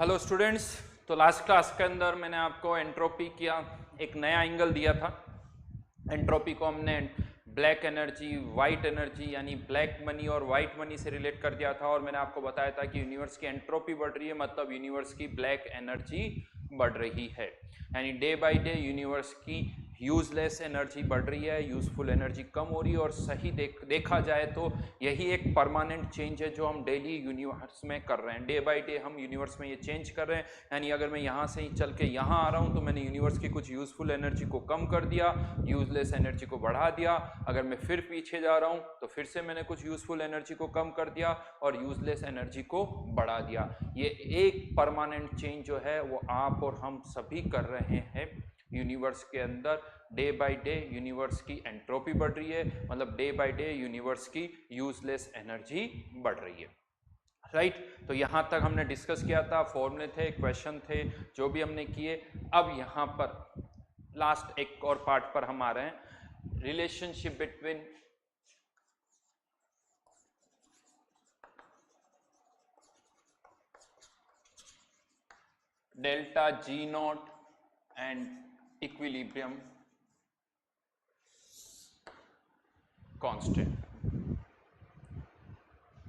Hello students. तो last class के अंदर मैंने आपको एंट्रोपी किया एक नया एंगल दिया था। एंट्रोपी को हमने ब्लैक एनर्जी, वाइट एनर्जी यानी ब्लैक मनी और वाइट मनी से रिलेट कर दिया था और मैंने आपको बताया था कि यूनिवर्स की एंट्रोपी बढ़ रही है, मतलब यूनिवर्स की ब्लैक एनर्जी बढ़ रही है। यानी डे बाय डे यूनिवर्स की यूजलेस एनर्जी बढ़ रही है, यूजफुल एनर्जी कम हो रही है। और सही देखा जाए तो यही एक परमानेंट चेंज है जो हम डेली यूनिवर्स में कर रहे हैं। डे बाय डे हम यूनिवर्स में ये चेंज कर रहे हैं। यानी अगर मैं यहाँ से ही चल के यहाँ आ रहा हूँ तो मैंने यूनिवर्स की कुछ यूजफुल एनर्जी को कम कर दिया, यूजलेस एनर्जी को बढ़ा दिया। अगर मैं फिर पीछे जा रहा हूँ तो फिर से मैंने कुछ यूजफुल एनर्जी को कम कर दिया और यूजलेस एनर्जी को बढ़ा दिया। ये एक परमानेंट चेंज जो है वो आप और हम सभी कर रहे हैं यूनिवर्स के अंदर। डे बाय डे यूनिवर्स की एंट्रोपी बढ़ रही है, मतलब डे बाय डे यूनिवर्स की यूजलेस एनर्जी बढ़ रही है। राइट तो यहां तक हमने डिस्कस किया था, फॉर्मूले थे, क्वेश्चन थे, जो भी हमने किए। अब यहां पर लास्ट एक और पार्ट पर हम आ रहे हैं, relationship between delta G not and equilibrium constant.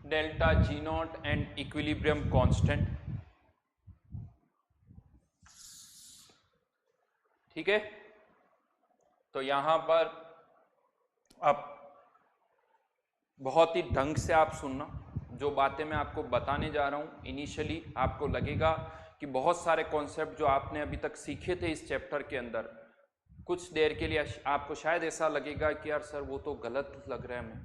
Delta G not and equilibrium constant. ठीक है, तो यहां पर अब बहुत ही ढंग से आप सुनना। जो बातें मैं आपको बताने जा रहा हूं, इनिशियली आपको लगेगा कि बहुत सारे कॉन्सेप्ट जो आपने अभी तक सीखे थे इस चैप्टर के अंदर, कुछ देर के लिए आपको शायद ऐसा लगेगा कि यार सर वो तो गलत लग रहा है हमें।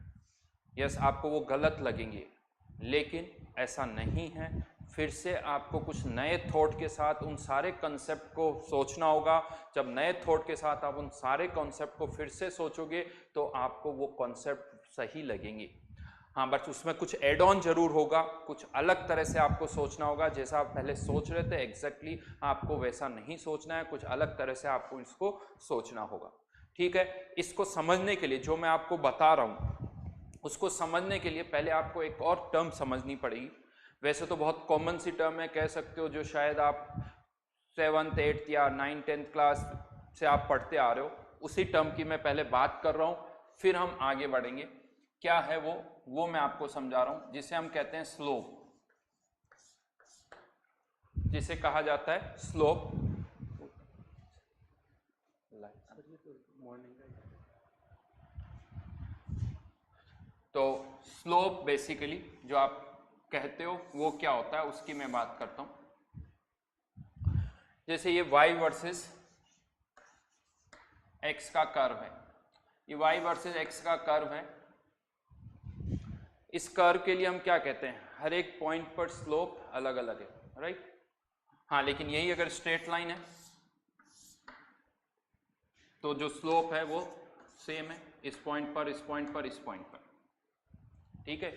यस, आपको वो गलत लगेंगे, लेकिन ऐसा नहीं है। फिर से आपको कुछ नए थॉट के साथ उन सारे कॉन्सेप्ट को सोचना होगा। जब नए थॉट के साथ आप उन सारे कॉन्सेप्ट को फिर से सोचोगे तो आपको वो कॉन्सेप्ट सही लगेंगे। हाँ, बस उसमें कुछ एड ऑन जरूर होगा, कुछ अलग तरह से आपको सोचना होगा। जैसा आप पहले सोच रहे थे एग्जैक्टली आपको वैसा नहीं सोचना है, कुछ अलग तरह से आपको इसको सोचना होगा। ठीक है, इसको समझने के लिए जो मैं आपको बता रहा हूँ उसको समझने के लिए पहले आपको एक और टर्म समझनी पड़ेगी। वैसे तो बहुत कॉमन सी टर्म है, कह सकते हो, जो शायद आप 7th 8th या 9th 10th क्लास से आप पढ़ते आ रहे हो। उसी टर्म की मैं पहले बात कर रहा हूँ, फिर हम आगे बढ़ेंगे। क्या है वो मैं आपको समझा रहा हूँ, जिसे हम कहते हैं स्लोप, जिसे कहा जाता है स्लोप। तो स्लोप बेसिकली जो आप कहते हो वो क्या होता है उसकी मैं बात करता हूं। जैसे ये y वर्सेस x का कर्व है, ये y वर्सेस x का कर्व है। इस कर्व के लिए हम क्या कहते हैं, हर एक पॉइंट पर स्लोप अलग अलग है, राइट। हाँ, लेकिन यही अगर स्ट्रेट लाइन है तो जो स्लोप है वो सेम है, इस पॉइंट पर, इस पॉइंट पर, इस पॉइंट पर। ठीक है,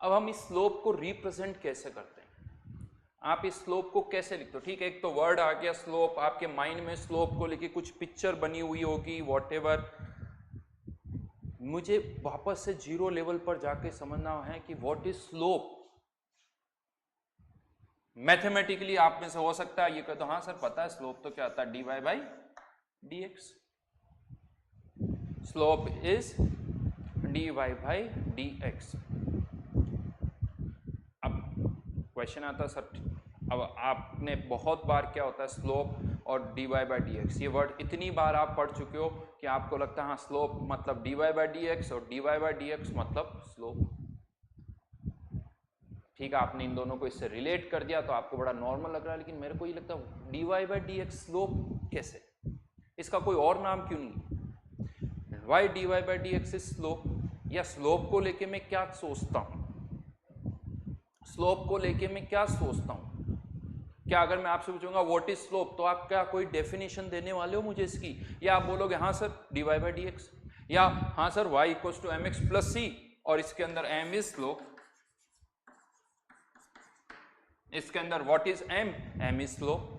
अब हम इस स्लोप को रिप्रेजेंट कैसे करते हैं, आप इस स्लोप को कैसे लिखते हो। ठीक है, एक तो वर्ड आ गया स्लोप, आपके माइंड में स्लोप को लेके कुछ पिक्चर बनी हुई होगी, वॉटेवर। मुझे वापस से जीरो लेवल पर जाके समझना है कि व्हाट इज स्लोप। मैथमेटिकली आप में से हो सकता है ये कहते हो हाँ सर पता है स्लोप तो क्या होता है, dy by dx। Slope is dy by dx। अब क्वेश्चन आता है सर, अब आपने बहुत बार क्या होता है स्लोप और dy बाई dx, ये वर्ड इतनी बार आप पढ़ चुके हो कि आपको लगता है हाँ स्लोप मतलब dy बाई dx और dy बाई dx मतलब स्लोप। ठीक है, आपने इन दोनों को इससे रिलेट कर दिया तो आपको बड़ा नॉर्मल लग रहा है, लेकिन मेरे को ये लगता है dy बाई dx स्लोप कैसे, इसका कोई और नाम क्यों नहीं। Y dy by dx is slope, या स्लोप को लेके मैं क्या सोचता हूं, स्लोप को लेके मैं क्या सोचता हूं। क्या अगर मैं आपसे पूछूंगा व्हाट इज स्लोप तो आप क्या कोई डेफिनेशन देने वाले हो मुझे इसकी, या आप बोलोगे हाँ सर dy बाई dx, या हाँ sir y equals to mx plus c और इसके अंदर m इज स्लोप, इसके अंदर what is m is slope.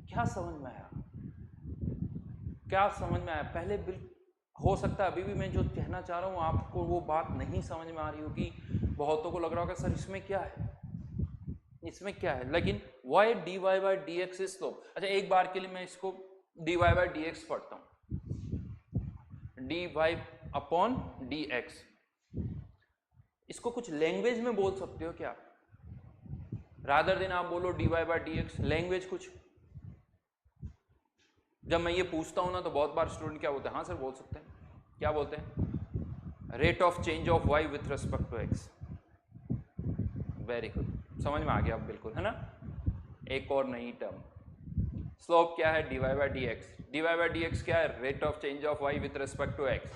क्या समझ में आया, क्या समझ में आया। पहले बिल्कुल हो सकता है अभी भी मैं जो कहना चाह रहा हूं आपको वो बात नहीं समझ में आ रही होगी, बहुतों को लग रहा होगा सर इसमें क्या है, इसमें क्या है, लेकिन Y D Y by D X is slope. अच्छा एक बार के लिए मैं इसको D Y by D X पढ़ता हूं, D Y upon D X. इसको कुछ लैंग्वेज में बोल सकते हो क्या, रादर देन आप बोलो D Y by D X, language कुछ। जब मैं ये पूछता हूं ना तो बहुत बार स्टूडेंट क्या बोलते हैं, हाँ सर बोल सकते हैं, क्या बोलते हैं, rate of change of Y with respect to X. Very good, समझ में आ गया अब बिल्कुल, है ना। एक और नई टर्म, स्लोप क्या है, D Y by D x. D Y by D X क्या है, rate of change of Y with respect to X.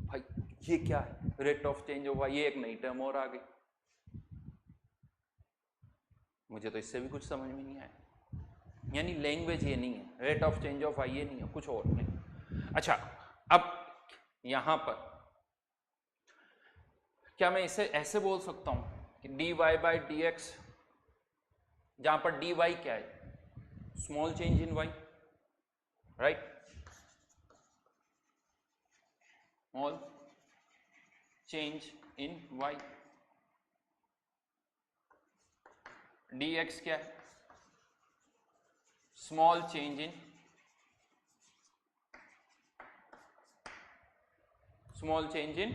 भाई ये क्या है, rate of change of Y, ये एक नई टर्म और आ गई, मुझे तो इससे भी कुछ समझ में नहीं आया। यानी लैंग्वेज ये नहीं है, rate of change of Y ये नहीं है, कुछ और नहीं। अच्छा अब यहां पर क्या मैं इसे ऐसे बोल सकता हूं कि D Y by D X, जहां पर डी वाई क्या है, small change in Y, right, small change in Y. D X क्या है, small change in, small change in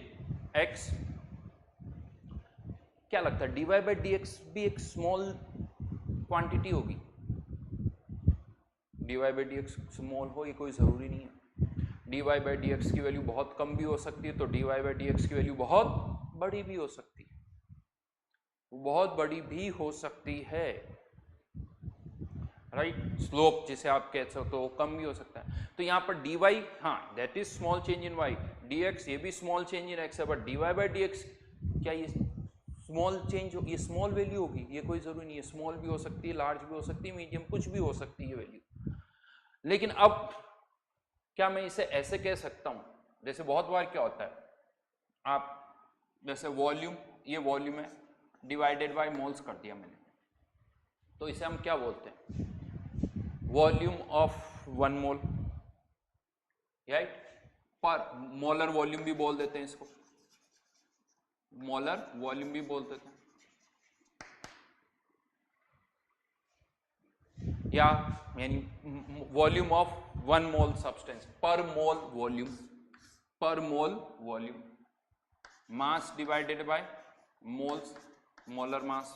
X. क्या लगता है D Y by D X भी एक स्मॉल क्वांटिटी होगी, D Y by D X small हो ये कोई जरूरी नहीं है। D Y by D x की वैल्यू बहुत कम भी हो सकती है, तो D Y by D x की वैल्यू बहुत बड़ी भी हो सकती है, बहुत बड़ी भी हो सकती है, राइट। स्लोप जिसे आप कह सकते हो कम भी हो सकता है। तो यहां पर डी वाई, हाँ that is small change in Y, D X ये भी स्मॉल चेंज इन एक्स है, but D Y by D X क्या ये स्मॉल चेंज, ये स्मॉल वैल्यू होगी, ये कोई जरूरी नहीं है, स्मॉल भी हो सकती है, लार्ज भी हो सकती है, मीडियम कुछ भी हो सकती है वैल्यू। लेकिन अब क्या मैं इसे ऐसे कह सकता हूं, जैसे बहुत बार क्या होता है, आप जैसे वॉल्यूम, ये वॉल्यूम है डिवाइडेड बाय मोल्स कर दिया मैंने, तो इसे हम क्या बोलते हैं, वॉल्यूम ऑफ 1 मोल, राइट, पर मोलर वॉल्यूम भी बोल देते हैं इसको, मोलर वॉल्यूम भी बोल देते हैं, या यानी वॉल्यूम ऑफ 1 मोल सब्सटेंस, पर mole volume, per mole volume, mass divided by moles, molar mass,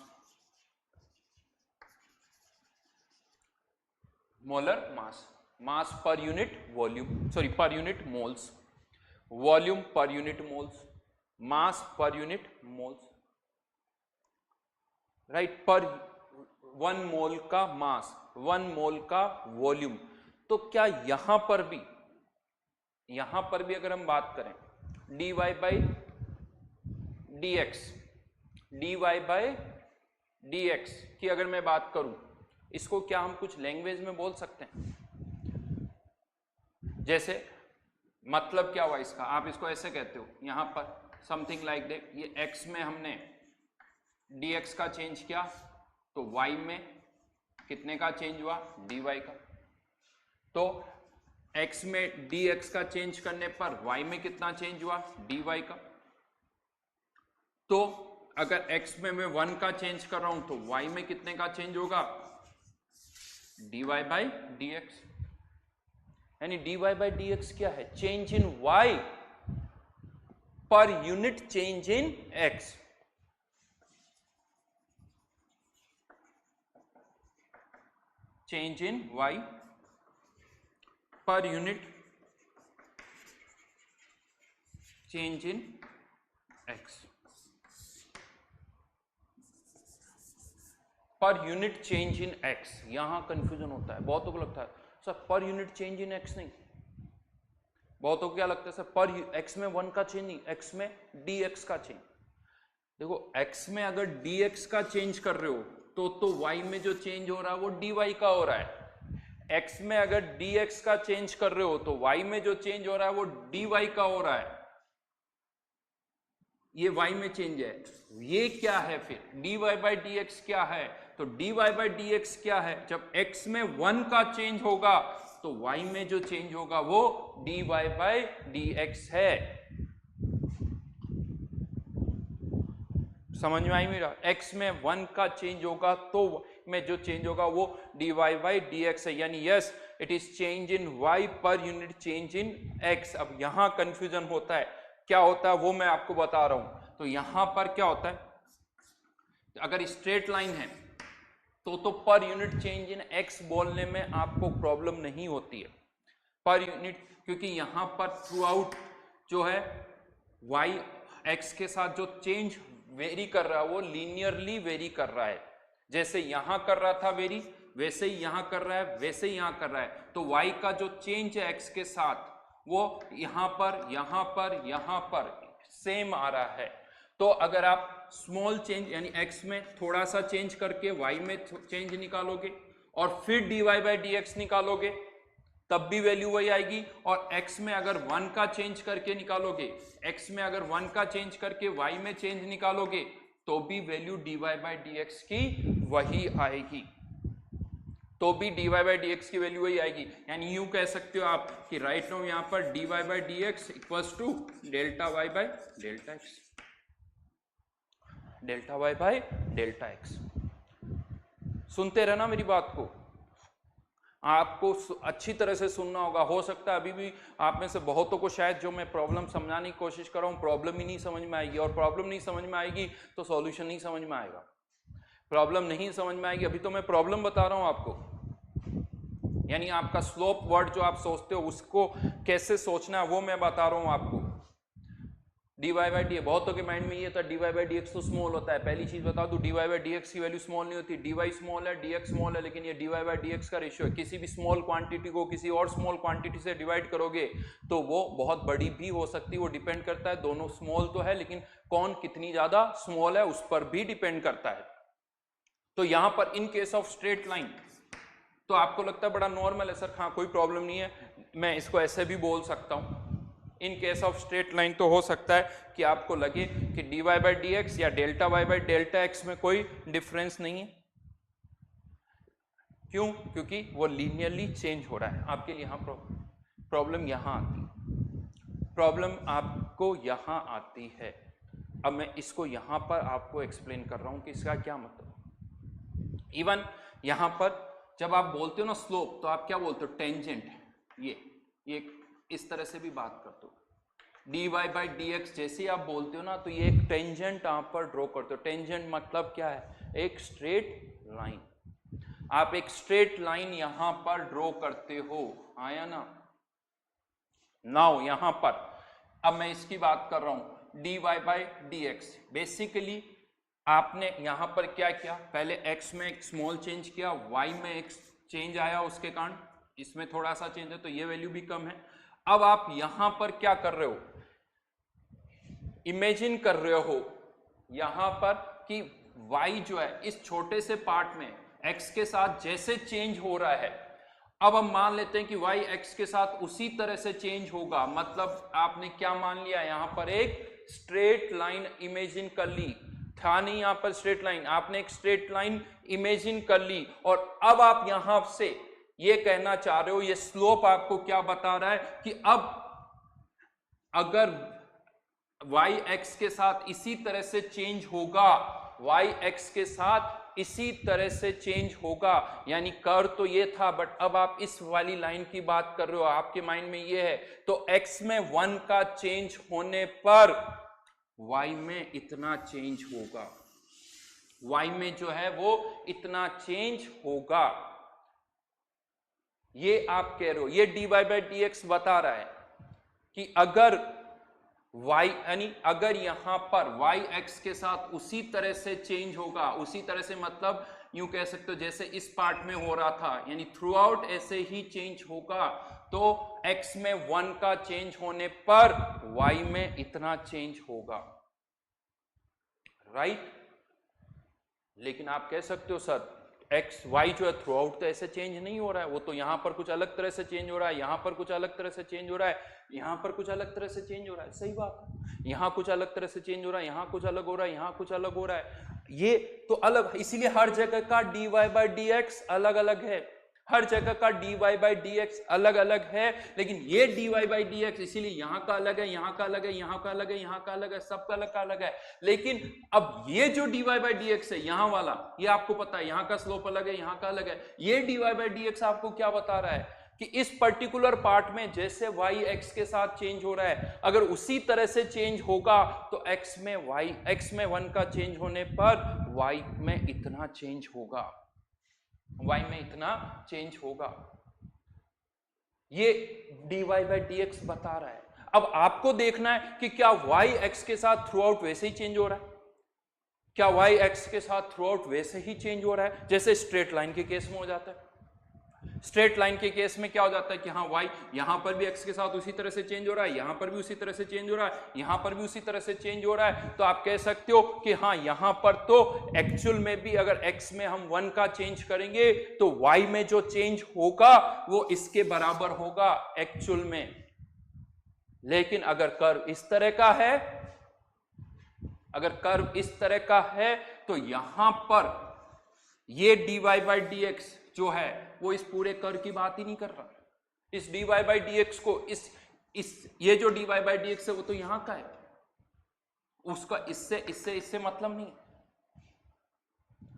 molar mass, mass per unit volume, sorry per unit moles, volume per unit moles, mass per unit moles, right, पर 1 मोल का मास, 1 मोल का volume. तो क्या यहां पर भी अगर हम बात करें d Y by D x, D Y by D x की अगर मैं बात करूं, इसको क्या हम कुछ लैंग्वेज में बोल सकते हैं, जैसे मतलब क्या हुआ इसका, आप इसको ऐसे कहते हो यहां पर समथिंग लाइक दैट, ये x में हमने dx का चेंज किया तो y में कितने का चेंज हुआ, dy का, तो x में dx का चेंज करने पर y में कितना चेंज हुआ, dy का। तो अगर x में मैं 1 का चेंज कर रहा हूं तो y में कितने का चेंज होगा, dy बाई dx, यानी dy बाई dx क्या है, change in y per unit change in x। Change in y per unit change in x, per unit change in x। यहां कंफ्यूजन होता है, बहुतों को लगता है sir per unit change in x नहीं, बहुतों को क्या लगता है सर पर x में 1 का चेंज नहीं, x में dx का चेंज। देखो x में अगर dx का चेंज कर रहे हो तो y में जो चेंज हो रहा है वो dy का हो रहा है, x में अगर dx का चेंज कर रहे हो तो y में जो चेंज हो रहा है वो dy का हो रहा है, ये y में चेंज है। ये क्या है फिर dy बाई dx क्या है, तो dy बाई dx क्या है, जब x में 1 का चेंज होगा तो y में जो चेंज होगा वो dy बाई dx है। समझ में आई मेरा? x में 1 का चेंज होगा तो में जो चेंज होगा वो dy बाई dx है, यानी yes it is change in y per unit change in x। अब यहां कंफ्यूजन होता है, क्या होता है वो मैं आपको बता रहा हूं। तो यहां पर क्या होता है, अगर स्ट्रेट लाइन है तो per unit change in x बोलने में आपको प्रॉब्लम नहीं होती है, पर यूनिट, क्योंकि यहां पर थ्रू आउट जो है y x के साथ जो चेंज वेरी कर रहा है वो लीनियरली वेरी कर रहा है। जैसे यहां कर रहा था वेरी, वैसे ही यहां कर रहा है, वैसे ही यहां कर रहा है। तो y का जो चेंज है x के साथ वो यहां पर सेम आ रहा है। तो अगर आप स्मॉल चेंज यानी x में थोड़ा सा चेंज करके y में चेंज निकालोगे और फिर dy बाई dx निकालोगे तब भी वैल्यू वही आएगी। और x में अगर 1 का चेंज करके निकालोगे, x में अगर 1 का चेंज करके y में चेंज निकालोगे तो भी वैल्यू dy बाई dx की वही आएगी, तो भी dy बाई dx की वैल्यू वही आएगी। यानी यूं कह सकते हो आप कि राइट नाउ यहां पर dy by dx equals to delta y by delta x, delta y by delta x। सुनते रहना मेरी बात को, आपको अच्छी तरह से सुनना होगा। हो सकता है अभी भी आप में से बहुतों को शायद जो मैं प्रॉब्लम समझाने की कोशिश कर रहा हूँ प्रॉब्लम ही नहीं समझ में आएगी, और प्रॉब्लम नहीं समझ में आएगी तो सॉल्यूशन नहीं समझ में आएगा। प्रॉब्लम नहीं समझ में आएगी, अभी तो मैं प्रॉब्लम बता रहा हूँ आपको, यानी आपका स्लोप वर्ड जो आप सोचते हो उसको कैसे सोचना है वो मैं बता रहा हूँ आपको। dy बाई डी, बहुतों के माइंड में ये था dy बाई dx तो स्मॉल होता है। पहली चीज बता दूं dy बाई dx की वैल्यू स्मॉल नहीं होती, dy स्मॉल है dx स्मॉल है, लेकिन ये dy बाई dx का रेशियो है। किसी भी स्मॉल क्वांटिटी को किसी और स्मॉल क्वांटिटी से डिवाइड करोगे तो वो बहुत बड़ी भी हो सकती है, वो डिपेंड करता है, दोनों स्मॉल तो है लेकिन कौन कितनी ज्यादा स्मॉल है उस पर भी डिपेंड करता है। तो यहां पर in case of straight line तो आपको लगता है बड़ा नॉर्मल है सर, हाँ कोई प्रॉब्लम नहीं है, मैं इसको ऐसे भी बोल सकता हूं। In case of straight line तो हो सकता है कि आपको लगे कि dy बाई dx या delta y by delta x में कोई डिफरेंस नहीं है। क्यों? क्योंकि वो लीनियरली चेंज हो रहा है। आपके लिए यहां प्रॉब्लम यहां आती है, प्रॉब्लम आपको यहां आती है। अब मैं इसको यहां पर आपको एक्सप्लेन कर रहा हूं कि इसका क्या मतलब। इवन यहां पर जब आप बोलते हो ना स्लोप तो आप क्या बोलते हो, टेंजेंट। ये इस तरह से भी बात करते हो, dy बाई dx जैसे आप बोलते हो ना तो ये एक टेंजेंट आप पर ड्रॉ करते हो। टेंजेंट मतलब क्या है, एक स्ट्रेट लाइन। आप एक स्ट्रेट लाइन यहां पर ड्रॉ करते हो, आया ना? नाउ यहां पर अब मैं इसकी बात कर रहा हूं dy बाई dx। बेसिकली आपने यहां पर क्या किया, पहले x में एक स्मॉल चेंज किया, y में एक चेंज आया, उसके कारण इसमें थोड़ा सा चेंज है तो ये वैल्यू भी कम है। अब आप यहां पर क्या कर रहे हो, इमेजिन कर रहे हो यहां पर कि y जो है इस छोटे से पार्ट में x के साथ जैसे चेंज हो रहा है, अब हम मान लेते हैं कि y x के साथ उसी तरह से चेंज होगा। मतलब आपने क्या मान लिया, यहां पर एक स्ट्रेट लाइन इमेजिन कर ली, था नहीं यहां पर स्ट्रेट लाइन, आपने एक स्ट्रेट लाइन इमेजिन कर ली। और अब आप यहां से ये कहना चाह रहे हो, ये स्लोप आपको क्या बता रहा है कि अब अगर y x के साथ इसी तरह से चेंज होगा, y x के साथ इसी तरह से चेंज होगा, यानी कर तो ये था बट अब आप इस वाली लाइन की बात कर रहे हो, आपके माइंड में ये है। तो x में 1 का चेंज होने पर y में इतना चेंज होगा, y में जो है वो इतना चेंज होगा, ये आप कह रहे हो। ये dy बाई dx बता रहा है कि अगर y यानी अगर यहां पर y x के साथ उसी तरह से चेंज होगा, उसी तरह से मतलब यूं कह सकते हो जैसे इस पार्ट में हो रहा था, यानी थ्रू आउट ऐसे ही चेंज होगा, तो x में 1 का चेंज होने पर y में इतना चेंज होगा, राइट? लेकिन आप कह सकते हो सर एक्स वाई जो है थ्रू आउट तो ऐसे चेंज नहीं हो रहा है, वो तो यहां पर कुछ अलग तरह से चेंज हो रहा है, यहां पर कुछ अलग तरह से चेंज हो रहा है, यहां पर कुछ अलग तरह से चेंज हो रहा है। सही बात है, यहां कुछ अलग तरह से चेंज हो रहा है, यहां कुछ अलग हो रहा है, यहां कुछ अलग हो रहा है, ये तो अलग, इसीलिए हर जगह का dy बाई dx अलग अलग है, हर जगह का dy बाई dx अलग अलग है, लेकिन ये dy बाई dx इसीलिए यहाँ का अलग है, यहाँ का अलग है, यहाँ का अलग है, यहाँ का अलग है, सबका अलग का अलग है। लेकिन अब ये जो dy बाई dx है यहाँ वाला, ये आपको पता है यहाँ का स्लोप अलग है, यहाँ का अलग है। ये dy बाई dx आपको क्या बता रहा है कि इस पर्टिकुलर पार्ट में जैसे y x के साथ चेंज हो रहा है, अगर उसी तरह से चेंज होगा तो x में 1 का चेंज होने पर y में इतना चेंज होगा, y में इतना चेंज होगा। ये dy बाई dx बता रहा है। अब आपको देखना है कि क्या y x के साथ थ्रू आउट वैसे ही चेंज हो रहा है, क्या y x के साथ थ्रू आउट वैसे ही चेंज हो रहा है जैसे स्ट्रेट लाइन के केस में हो जाता है। स्ट्रेट लाइन के केस में क्या हो जाता है कि हाँ y यहां पर भी x के साथ उसी तरह से चेंज हो रहा है, यहां पर भी उसी तरह से चेंज हो रहा है, यहां पर भी उसी तरह से चेंज हो रहा है। तो आप कह सकते हो कि हाँ यहां पर तो एक्चुअल में भी अगर x में हम 1 का चेंज करेंगे तो y में जो चेंज होगा वो इसके बराबर होगा एक्चुअल में। लेकिन अगर कर्व इस तरह का है, अगर कर्व इस तरह का है तो यहां पर ये dy बाई dx जो है वो इस पूरे कर्व की बात ही नहीं कर रहा। इस dy बाई dx को इस ये जो dy बाई dx है वो तो यहां का है, उसका इससे मतलब नहीं।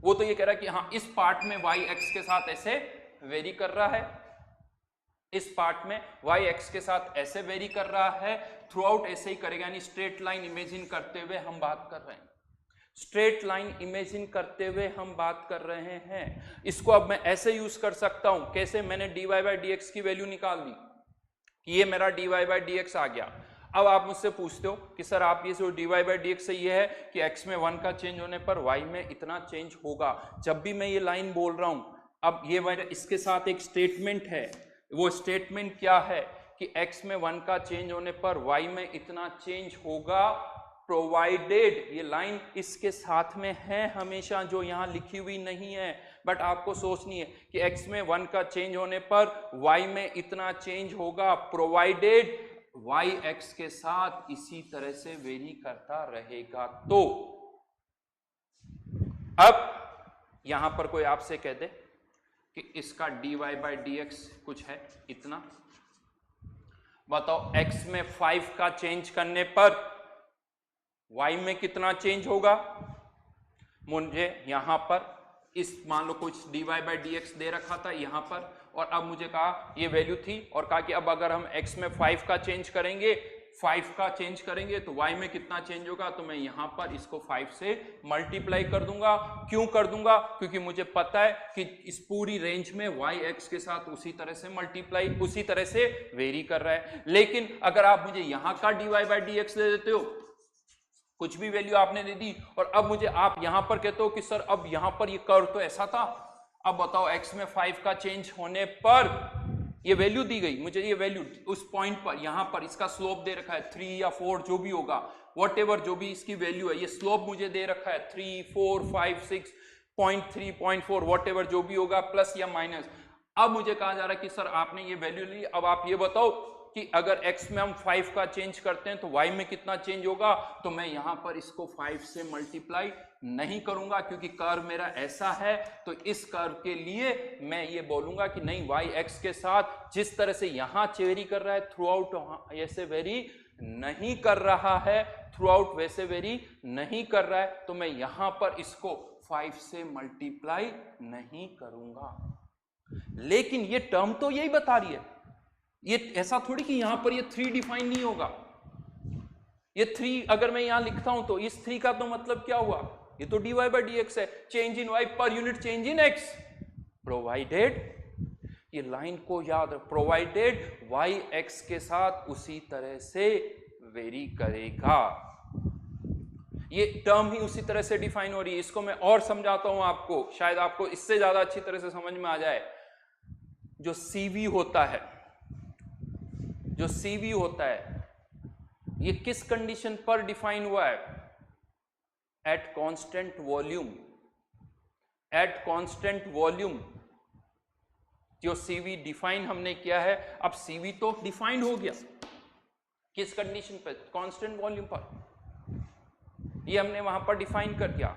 वो तो ये कह रहा है कि हाँ इस पार्ट में y x के साथ ऐसे वेरी कर रहा है, इस पार्ट में y x के साथ ऐसे वेरी कर रहा है, थ्रू आउट ऐसे ही करेगा। यानी स्ट्रेट लाइन इमेजिन करते हुए हम बात कर रहे हैं, स्ट्रेट लाइन इमेजिन करते हुए हम बात कर रहे हैं। इसको अब मैं ऐसे यूज कर सकता हूं, कैसे? मैंने dy बाई dx की वैल्यू निकाल दी कि ये मेरा dy बाई dx आ गया। अब आप मुझसे पूछते हो कि सर आप ये जो dy बाई dx से ये है कि x में 1 का चेंज होने पर y में इतना चेंज होगा। जब भी मैं ये लाइन बोल रहा हूं, अब ये मेरा इसके साथ एक स्टेटमेंट है, वो स्टेटमेंट क्या है कि x में 1 का चेंज होने पर y में इतना चेंज होगा, प्रोवाइडेड, ये लाइन इसके साथ में है हमेशा, जो यहां लिखी हुई नहीं है, बट आपको सोचनी है कि x में 1 का चेंज होने पर y में इतना चेंज होगा, प्रोवाइडेड y x के साथ इसी तरह से वेरी करता रहेगा। तो अब यहां पर कोई आपसे कह दे कि इसका dy बाई dx कुछ है इतना, बताओ x में 5 का चेंज करने पर y में कितना चेंज होगा। मुझे यहां पर इस मान लो कुछ dy बाई dx दे रखा था यहां पर, और अब मुझे कहा ये वैल्यू थी और कहा कि अब अगर हम x में 5 का चेंज करेंगे, 5 का चेंज करेंगे तो y में कितना चेंज होगा। तो मैं यहां पर इसको 5 से मल्टीप्लाई कर दूंगा। क्यों कर दूंगा? क्योंकि मुझे पता है कि इस पूरी रेंज में y x के साथ उसी तरह से मल्टीप्लाई, उसी तरह से वेरी कर रहा है। लेकिन अगर आप मुझे यहां का dy बाई dx दे देते हो, कुछ भी वैल्यू आपने दे दी, और अब मुझे आप यहां पर कहते हो कि सर अब यहां पर ये कर्व तो ऐसा था, अब बताओ x में 5 का चेंज होने पर ये वैल्यू दी गई, मुझे ये वैल्यू उस पॉइंट पर यहां पर इसका स्लोप दे रखा है 3 या 4 जो भी होगा, व्हाटएवर जो भी इसकी वैल्यू है, ये स्लोप मुझे दे रखा है 3, 4, 5, 6, 0.3, 0.4 व्हाटएवर जो भी होगा, प्लस या माइनस। अब मुझे कहा जा रहा है कि सर आपने ये वैल्यू ली, अब आप ये बताओ कि अगर x में हम 5 का चेंज करते हैं तो y में कितना चेंज होगा। तो मैं यहां पर इसको 5 से मल्टीप्लाई नहीं करूंगा क्योंकि कर्व मेरा ऐसा है, तो इस कर्व के लिए मैं ये बोलूंगा कि नहीं, y x के साथ जिस तरह से यहां वेरी कर रहा है थ्रू आउट ऐसे वेरी नहीं कर रहा है, थ्रू आउट वैसे वेरी नहीं कर रहा है, तो मैं यहां पर इसको 5 से मल्टीप्लाई नहीं करूंगा। लेकिन ये टर्म तो यही बता रही है, ये ऐसा थोड़ी कि यहां पर ये 3 डिफाइन नहीं होगा। ये 3 अगर मैं यहां लिखता हूं तो इस 3 का तो मतलब क्या हुआ, ये तो dy बाई dx है, change in y per unit change in x, provided, ये लाइन को याद रख, प्रोवाइडेड y x के साथ उसी तरह से वेरी करेगा। ये टर्म ही उसी तरह से डिफाइन हो रही है। इसको मैं और समझाता हूं आपको, शायद आपको इससे ज्यादा अच्छी तरह से समझ में आ जाए। जो CV होता है, जो CV होता है, ये किस कंडीशन पर डिफाइन हुआ है? At constant volume, at constant volume जो CV डिफाइन हमने किया है। अब CV तो डिफाइंड हो गया, किस कंडीशन पर? कांस्टेंट वॉल्यूम पर, ये हमने वहां पर डिफाइन कर दिया।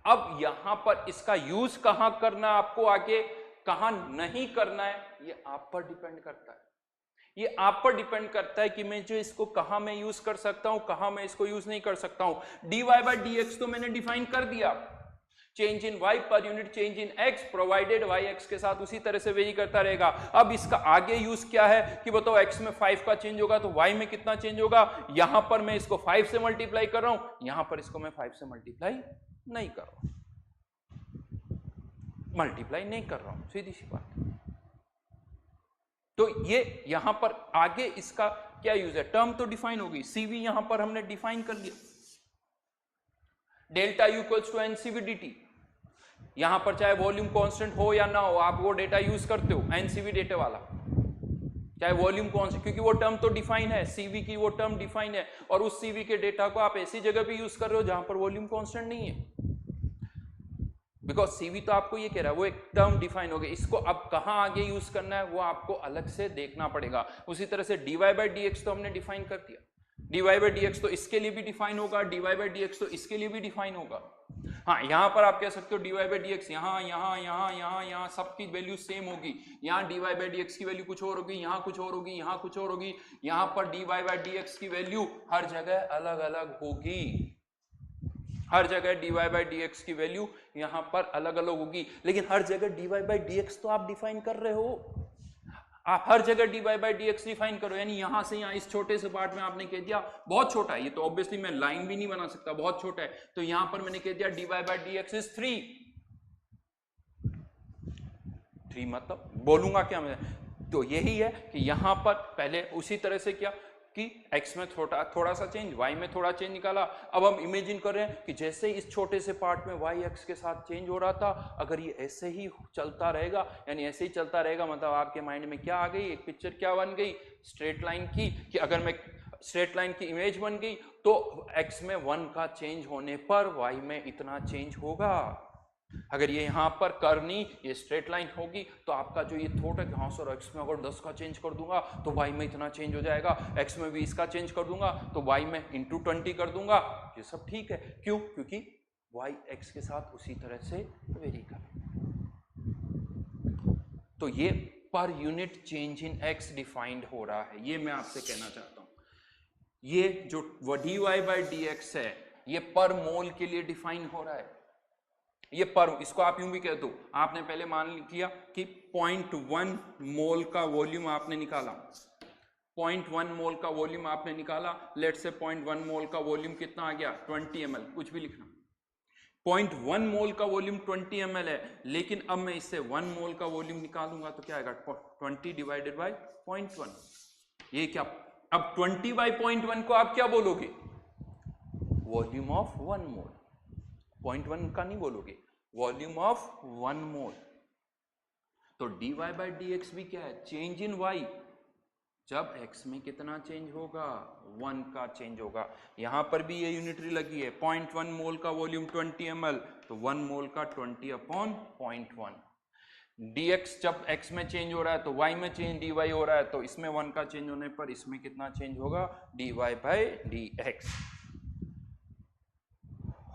अब यहां पर इसका यूज कहां करना आपको आगे, कहां नहीं करना है ये आप पर डिपेंड करता है। ये आप पर डिपेंड करता है कि मैं जो इसको कहां मैं यूज कर सकता हूं, कहां मैं इसको यूज नहीं कर सकता हूं। dy बाय dx तो मैंने डिफाइन कर दिया, change in y per unit change in x provided y x के साथ उसी तरह से वेरी करता रहेगा। अब इसका आगे यूज क्या है कि बताओ x में 5 का चेंज होगा तो y में कितना चेंज होगा। यहां पर मैं इसको 5 से मल्टीप्लाई कर रहा हूं, यहां पर इसको मैं 5 से मल्टीप्लाई नहीं कर रहा हूं, मल्टीप्लाई नहीं कर रहा हूं, सीधी सी बात। तो ये यहां पर आगे इसका क्या यूज है, टर्म तो डिफाइन होगी, CV यहां पर हमने डिफाइन कर लिया, delta u equals to NCV dt। यहां पर चाहे वॉल्यूम कांस्टेंट हो या ना हो, आप वो डेटा यूज करते हो एनसीवी डेटा वाला, चाहे वॉल्यूम कांस्टेंट, क्योंकि वो टर्म तो डिफाइन है, CV की वो टर्म डिफाइन है, और उस CV के डेटा को आप ऐसी जगह पे यूज कर रहे हो जहां पर वॉल्यूम कांस्टेंट नहीं है, बिकॉज CV तो आपको ये कह रहा है, वो एक टर्म डिफाइन हो गई। इसको अब कहां आगे यूज करना है वो आपको अलग से देखना पड़ेगा। उसी तरह से dy बाय dx तो हमने डिफाइन कर दिया, dy बाय dx तो इसके लिए भी डिफाइन होगा, dy बाय dx तो इसके लिए भी डिफाइन होगा। हाँ, यहां पर आप कह सकते हो dy बाय dx यहां यहां यहां यहां यहां सबकी वैल्यू सेम होगी, यहां dy बाय dx की वैल्यू कुछ और होगी, यहां कुछ और होगी, यहां कुछ और होगी, यहां पर dy बाय dx की वैल्यू हर जगह अलग अलग होगी, हर जगह dy बाय dx की वैल्यू यहां पर अलग अलग होगी। लेकिन हर जगह dy बाय dx तो आप डिफाइन कर रहे हो, आप हर जगह dy बाय dx डिफाइन करो, यानी यहां से यहां इस छोटे से पार्ट में आपने कह दिया, बहुत छोटा है ये तो ऑब्वियसली मैं लाइन भी नहीं बना सकता, बहुत छोटा है, तो यहां पर मैंने कह दिया dy बाय dx इज 3 मतलब बोलूंगा क्या मैं, तो यही है कि यहां पर पहले उसी तरह से क्या कि x में थोड़ा सा चेंज, y में थोड़ा चेंज निकाला। अब हम इमेजिन कर रहे हैं कि जैसे इस छोटे से पार्ट में y x के साथ चेंज हो रहा था, अगर ये ऐसे ही चलता रहेगा, यानी ऐसे ही चलता रहेगा, मतलब आपके माइंड में क्या आ गई, एक पिक्चर क्या बन गई, स्ट्रेट लाइन की, कि अगर मैं स्ट्रेट लाइन की इमेज बन गई तो x में 1 का चेंज होने पर y में इतना चेंज होगा। अगर ये यहां पर करनी ये स्ट्रेट लाइन होगी तो आपका जो ये थॉट है कि हाँ सर x में अगर 10 का चेंज कर दूंगा तो y में इतना चेंज हो जाएगा, x में 20 का चेंज कर दूंगा तो y में इंटू 20 कर दूंगा, ये सब ठीक है। क्यों? क्योंकि y x के साथ उसी तरह से वेरी कर, तो ये per unit change in x defined हो रहा है, ये मैं आपसे कहना चाहता हूं। ये जो dy बाय dx है ये पर मोल के लिए डिफाइन हो रहा है, ये पर, इसको आप यूं भी कह दो, आपने पहले मान लिया कि 0.1 मोल का वॉल्यूम आपने निकाला, 0.1 मोल का वॉल्यूम आपने निकाला, लेट से 0.1 मोल का वॉल्यूम कितना आ गया 20 ml, कुछ भी लिखना, 0.1 मोल का वॉल्यूम 20 ml है, लेकिन अब मैं इससे 1 मोल का वॉल्यूम निकालूंगा तो क्या आएगा 20 डिवाइडेड बाय 0.1, ये क्या, अब 20 बाय 0.1 को आप क्या बोलोगे, वॉल्यूम ऑफ 1 मोल, 0.1 का नहीं बोलोगे, वॉल्यूम ऑफ 1 मोल। तो dy बाय dx भी क्या है, चेंज इन y, जब x में कितना चेंज होगा 1 का चेंज होगा। यहां पर भी ये यूनिटरी लगी है, 0.1 मोल का वॉल्यूम 20 ml तो 1 मोल का 20 अपॉन 0.1, dx जब x में चेंज हो रहा है तो y में चेंज dy हो रहा है, तो इसमें 1 का चेंज होने पर इसमें कितना चेंज होगा dy बाय dx।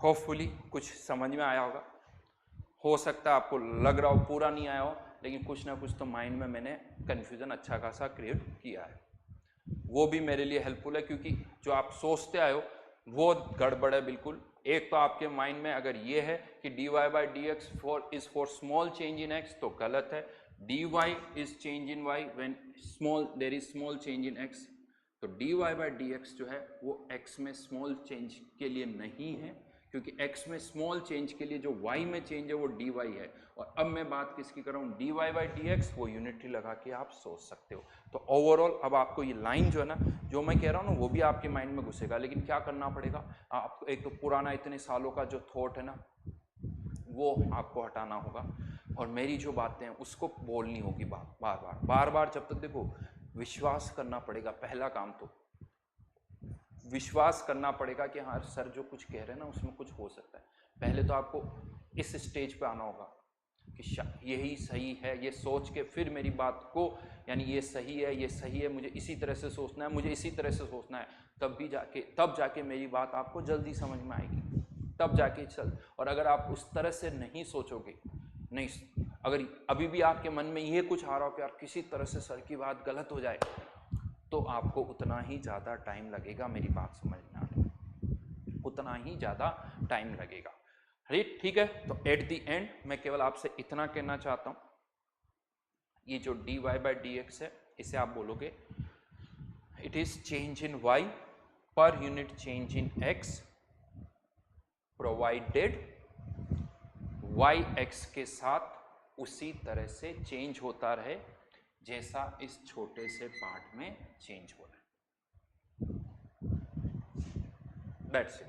होपफुली कुछ समझ में आया होगा, हो सकता है आपको लग रहा हो पूरा नहीं आया हो, लेकिन कुछ ना कुछ तो माइंड में मैंने कन्फ्यूजन अच्छा खासा क्रिएट किया है, वो भी मेरे लिए हेल्पफुल है, क्योंकि जो आप सोचते आए हो वो गड़बड़ है बिल्कुल। एक तो आपके माइंड में अगर ये है कि dy by dx is for small change in x, तो गलत है, dy is change in y when there is small change in x, तो dy बाय dx जो है वो x में स्मॉल चेंज के लिए नहीं है, क्योंकि x में स्मॉल चेंज के लिए जो y में चेंज है वो dy है। और अब मैं बात किसकी कर रहा हूँ, dy बाय dx, वो यूनिटरी लगा के आप सोच सकते हो। तो ओवरऑल अब आपको ये लाइन जो है ना, जो मैं कह रहा हूँ ना, वो भी आपके माइंड में घुसेगा, लेकिन क्या करना पड़ेगा आपको, एक तो पुराना इतने सालों का जो थॉट है ना वो आपको हटाना होगा, और मेरी जो बातें हैं उसको बोलनी होगी बार बार, जब तक देखो विश्वास करना पड़ेगा, पहला काम तो विश्वास करना पड़ेगा कि हाँ सर जो कुछ कह रहे हैं ना उसमें कुछ हो सकता है। पहले तो आपको इस स्टेज पे आना होगा कि यही सही है, ये सोच के फिर मेरी बात को, यानी ये सही है, ये सही है, मुझे इसी तरह से सोचना है, मुझे इसी तरह से सोचना है, तब जाके मेरी बात आपको जल्दी समझ में आएगी, तब जाके चल। और अगर आप उस तरह से नहीं सोचोगे, नहीं, अगर अभी भी आपके मन में ये कुछ आ रहा हो कि यार किसी तरह से सर की बात गलत हो जाए, तो आपको उतना ही ज़्यादा टाइम लगेगा मेरी बात समझने आने, उतना ही ज़्यादा टाइम लगेगा। राइट, ठीक है। तो एट द एंड मैं केवल आपसे इतना कहना चाहता हूँ, ये जो dy बाई dx है इसे आप बोलोगे it is change in y per unit change in x provided y x के साथ उसी तरह से चेंज होता रहे जैसा इस छोटे से पार्ट में चेंज हो रहा है। That's it.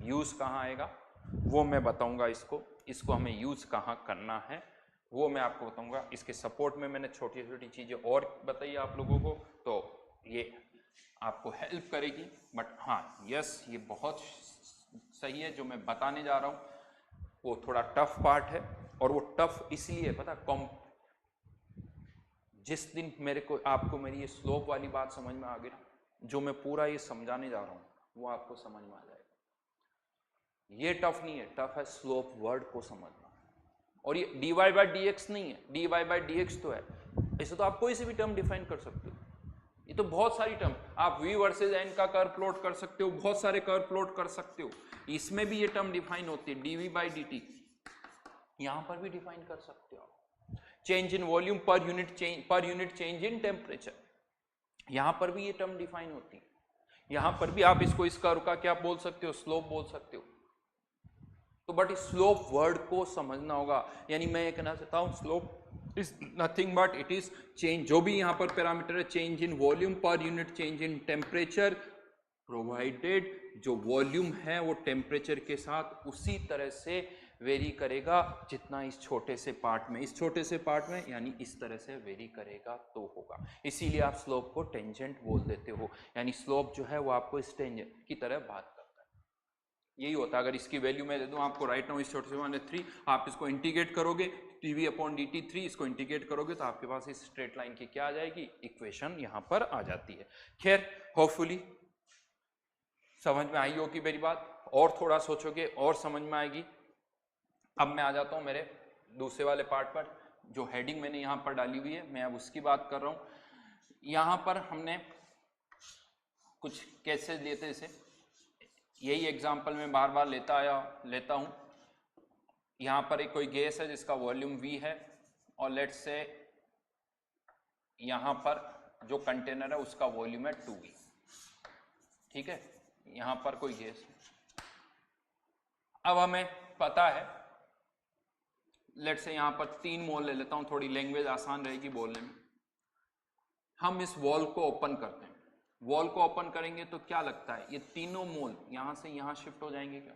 यूज कहाँ आएगा वो मैं बताऊंगा, इसको हमें यूज कहाँ करना है वो मैं आपको बताऊंगा। इसके सपोर्ट में मैंने छोटी छोटी चीजें और बताई आप लोगों को, तो ये आपको हेल्प करेगी। बट हाँ यस, ये बहुत सही है जो मैं बताने जा रहा हूँ, वो थोड़ा टफ पार्ट है। और वो टफ इसलिए पता, जिस दिन आपको मेरी ये स्लोप वाली बात समझ में आ गई ना, जो मैं पूरा ये समझाने जा रहा हूँ वो आपको समझ में आ जाएगा। ये टफ नहीं है, टफ है स्लोप वर्ड को समझना। और ये dy बाई dx नहीं है, dy बाई dx तो है, इसे तो आप कोई से भी टर्म डिफाइन कर सकते हो। ये तो बहुत सारी टर्म, आप v वर्सेज n का कर्व प्लॉट कर सकते हो, बहुत सारे कर्व प्लॉट कर सकते हो, इसमें भी ये टर्म डिफाइन होती है dv बाई dt, यहां पर भी डिफाइन कर सकते हो। Change in volume per unit change in temperature, यहां पर भी ये टर्म डिफाइन होती है। यहां पर भी आप इसको इस कर्व का क्या बोल सकते हो, स्लोप बोल सकते हो। तो बट इस स्लोप वर्ड को समझना होगा, यानी मैं ये कहना चाहता हूं slope is nothing but it is change, जो भी यहां पर पैरामीटर है, change in volume per unit change in temperature provided जो वॉल्यूम है वो टेम्परेचर के साथ उसी तरह से वेरी करेगा जितना इस छोटे से पार्ट में, इस छोटे से पार्ट में यानी इस तरह से वेरी करेगा तो होगा। इसीलिए आप स्लोप को टेंजेंट बोल देते हो, यानी स्लोप जो है वो आपको इस टेंजेंट की तरह बात करता है। यही होता है। अगर इसकी वैल्यू मैं दे दूं आपको राइट नाउ, इस छोटे से मान 3, आप इसको इंटीग्रेट करोगे dv अपॉन dt 3, इसको इंटीग्रेट करोगे तो आपके पास इस स्ट्रेट लाइन की क्या आ जाएगी, इक्वेशन यहां पर आ जाती है। खैर होपफुली समझ में आई होगी मेरी बात, और थोड़ा सोचोगे और समझ में आएगी। अब मैं आ जाता हूं मेरे दूसरे वाले पार्ट पर, जो हेडिंग मैंने यहां पर डाली हुई है, मैं अब उसकी बात कर रहा हूं। यहां पर हमने कुछ केसेस लिए थे, इसे यही एग्जांपल मैं बार बार लेता हूं। यहां पर एक कोई गैस है जिसका वॉल्यूम V है, और लेट्स से यहां पर जो कंटेनर है उसका वॉल्यूम है 2V, ठीक है। यहां पर कोई गैस है, अब हमें पता है, लेट्स से यहां पर 3 मोल ले लेता हूं, थोड़ी लैंग्वेज आसान रहेगी बोलने में। हम इस वॉल को ओपन करते हैं, वॉल को ओपन करेंगे तो क्या लगता है ये तीनों मोल यहां से यहां शिफ्ट हो जाएंगे क्या?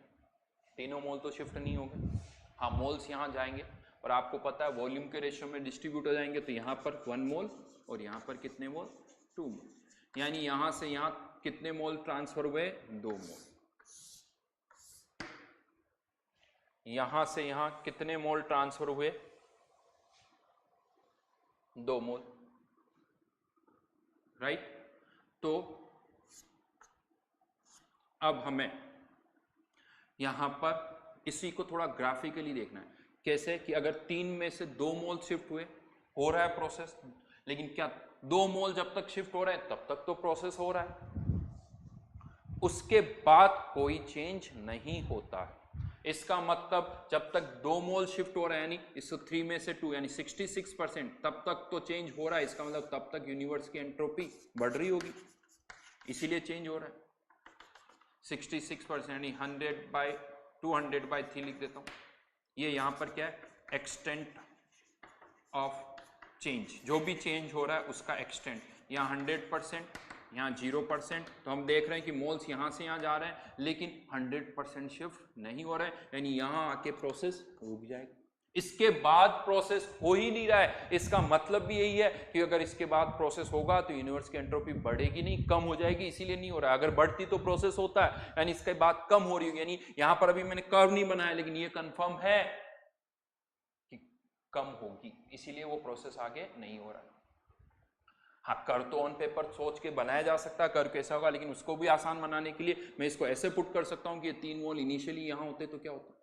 तीनों मोल तो शिफ्ट नहीं होंगे, हाँ मोल्स यहां जाएंगे, और आपको पता है वॉल्यूम के रेशियो में डिस्ट्रीब्यूट हो जाएंगे, तो यहां पर 1 मोल और यहां पर कितने मोल, 2 मोल, यानी यहां से यहां कितने मोल ट्रांसफर हुए, 2 मोल। यहां से यहां कितने मोल ट्रांसफर हुए, 2 मोल, राइट। तो अब हमें यहां पर इसी को थोड़ा ग्राफिकली देखना है, कैसे कि अगर 3 में से 2 मोल शिफ्ट हुए, हो रहा है प्रोसेस, लेकिन क्या 2 मोल जब तक शिफ्ट हो रहा है तब तक तो प्रोसेस हो रहा है, उसके बाद कोई चेंज नहीं होता है। इसका मतलब जब तक 2 मोल शिफ्ट हो रहा है, यानी इस 3 में से 2 यानी 66%, तब तक तो चेंज हो रहा है। इसका मतलब तब तक यूनिवर्स की एंट्रोपी बढ़ रही होगी, इसीलिए चेंज हो रहा है। 66% यानी 200/3 लिख देता हूं। ये यहां पर क्या है, एक्सटेंट ऑफ चेंज, जो भी चेंज हो रहा है उसका एक्सटेंट। यहाँ 100%, यहाँ 0%, तो हम देख रहे हैं कि मोल्स यहाँ से यहाँ जा रहे हैं, लेकिन 100% शिफ्ट नहीं हो रहा है, यानी यहाँ आके प्रोसेस रुक जाएगी। इसके बाद प्रोसेस हो ही नहीं रहा है, इसका मतलब भी यही है कि अगर इसके बाद प्रोसेस होगा तो यूनिवर्स की एंट्रोपी बढ़ेगी नहीं, कम हो जाएगी, इसीलिए नहीं हो रहा है। अगर बढ़ती तो प्रोसेस होता है, यानी इसके बाद कम हो रही होगी, यानी यहां पर अभी मैंने कर्व नहीं बनाया, लेकिन ये कंफर्म है कि कम होगी, इसीलिए वो प्रोसेस आगे नहीं हो रहा है। हाँ, कर तो ऑन पेपर सोच के बनाया जा सकता है कर कैसा होगा, लेकिन उसको भी आसान बनाने के लिए मैं इसको ऐसे पुट कर सकता हूं कि ये 3 मोल इनिशियली यहां होते तो क्या होता,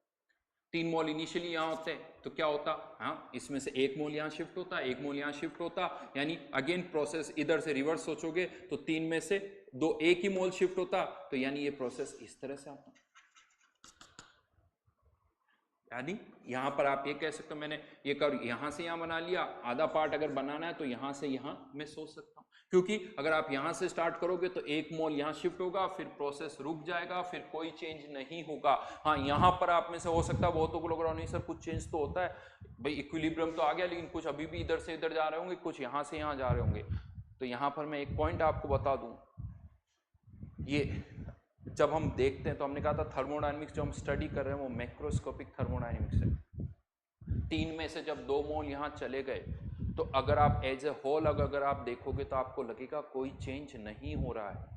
3 मोल इनिशियली यहाँ होते हैं तो क्या होता, हाँ इसमें से 1 मोल यहाँ शिफ्ट होता, 1 मोल यहाँ शिफ्ट होता, यानी अगेन प्रोसेस इधर से रिवर्स सोचोगे तो 3 में से 2 1 ही मोल शिफ्ट होता, तो यानी ये प्रोसेस इस तरह से आता। यानी यहां पर आप ये कह सकते हो मैंने ये कर यहां से यहां बना लिया, आधा पार्ट अगर बनाना है तो यहां से यहां मैं सोच सकता हूं, क्योंकि अगर आप यहां से स्टार्ट करोगे तो 1 मोल यहां शिफ्ट होगा, फिर प्रोसेस रुक जाएगा, फिर कोई चेंज नहीं होगा। हाँ यहां पर आप में से हो सकता है बहुतों को लग रहा नहीं सर कुछ चेंज तो होता है, भाई इक्विलिब्रियम तो आ गया लेकिन कुछ अभी भी इधर से इधर जा रहे होंगे, कुछ यहां से यहां जा रहे होंगे। तो यहां पर मैं एक पॉइंट आपको बता दूं, ये जब हम देखते हैं तो हमने कहा था थर्मोडायनेमिक्स जो हम स्टडी कर रहे हैं वो मैक्रोस्कोपिक थर्मोडायनेमिक्स है। 3 में से जब 2 मोल यहां चले गए तो अगर आप एज ए होल अगर आप देखोगे तो आपको लगेगा कोई चेंज नहीं हो रहा है।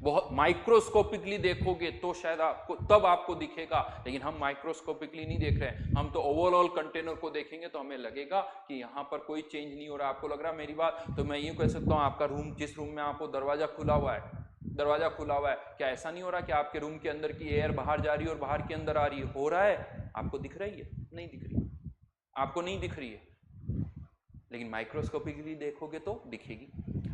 बहुत माइक्रोस्कोपिकली देखोगे तो शायद आपको तब आपको दिखेगा, लेकिन हम माइक्रोस्कोपिकली नहीं देख रहे हैं, हम तो ओवरऑल कंटेनर को देखेंगे तो हमें लगेगा कि यहां पर कोई चेंज नहीं हो रहा। आपको लग रहा है मेरी बात, तो मैं यूं कह सकता हूं आपका रूम जिस रूम में आपको दरवाजा खुला हुआ है, दरवाजा खुला हुआ है, क्या ऐसा नहीं हो रहा कि आपके रूम के अंदर की एयर बाहर जा रही है और बाहर के अंदर आ रही है? हो रहा है। आपको दिख रही है? नहीं दिख रही, आपको नहीं दिख रही है, लेकिन माइक्रोस्कोपिकली देखोगे तो दिखेगी।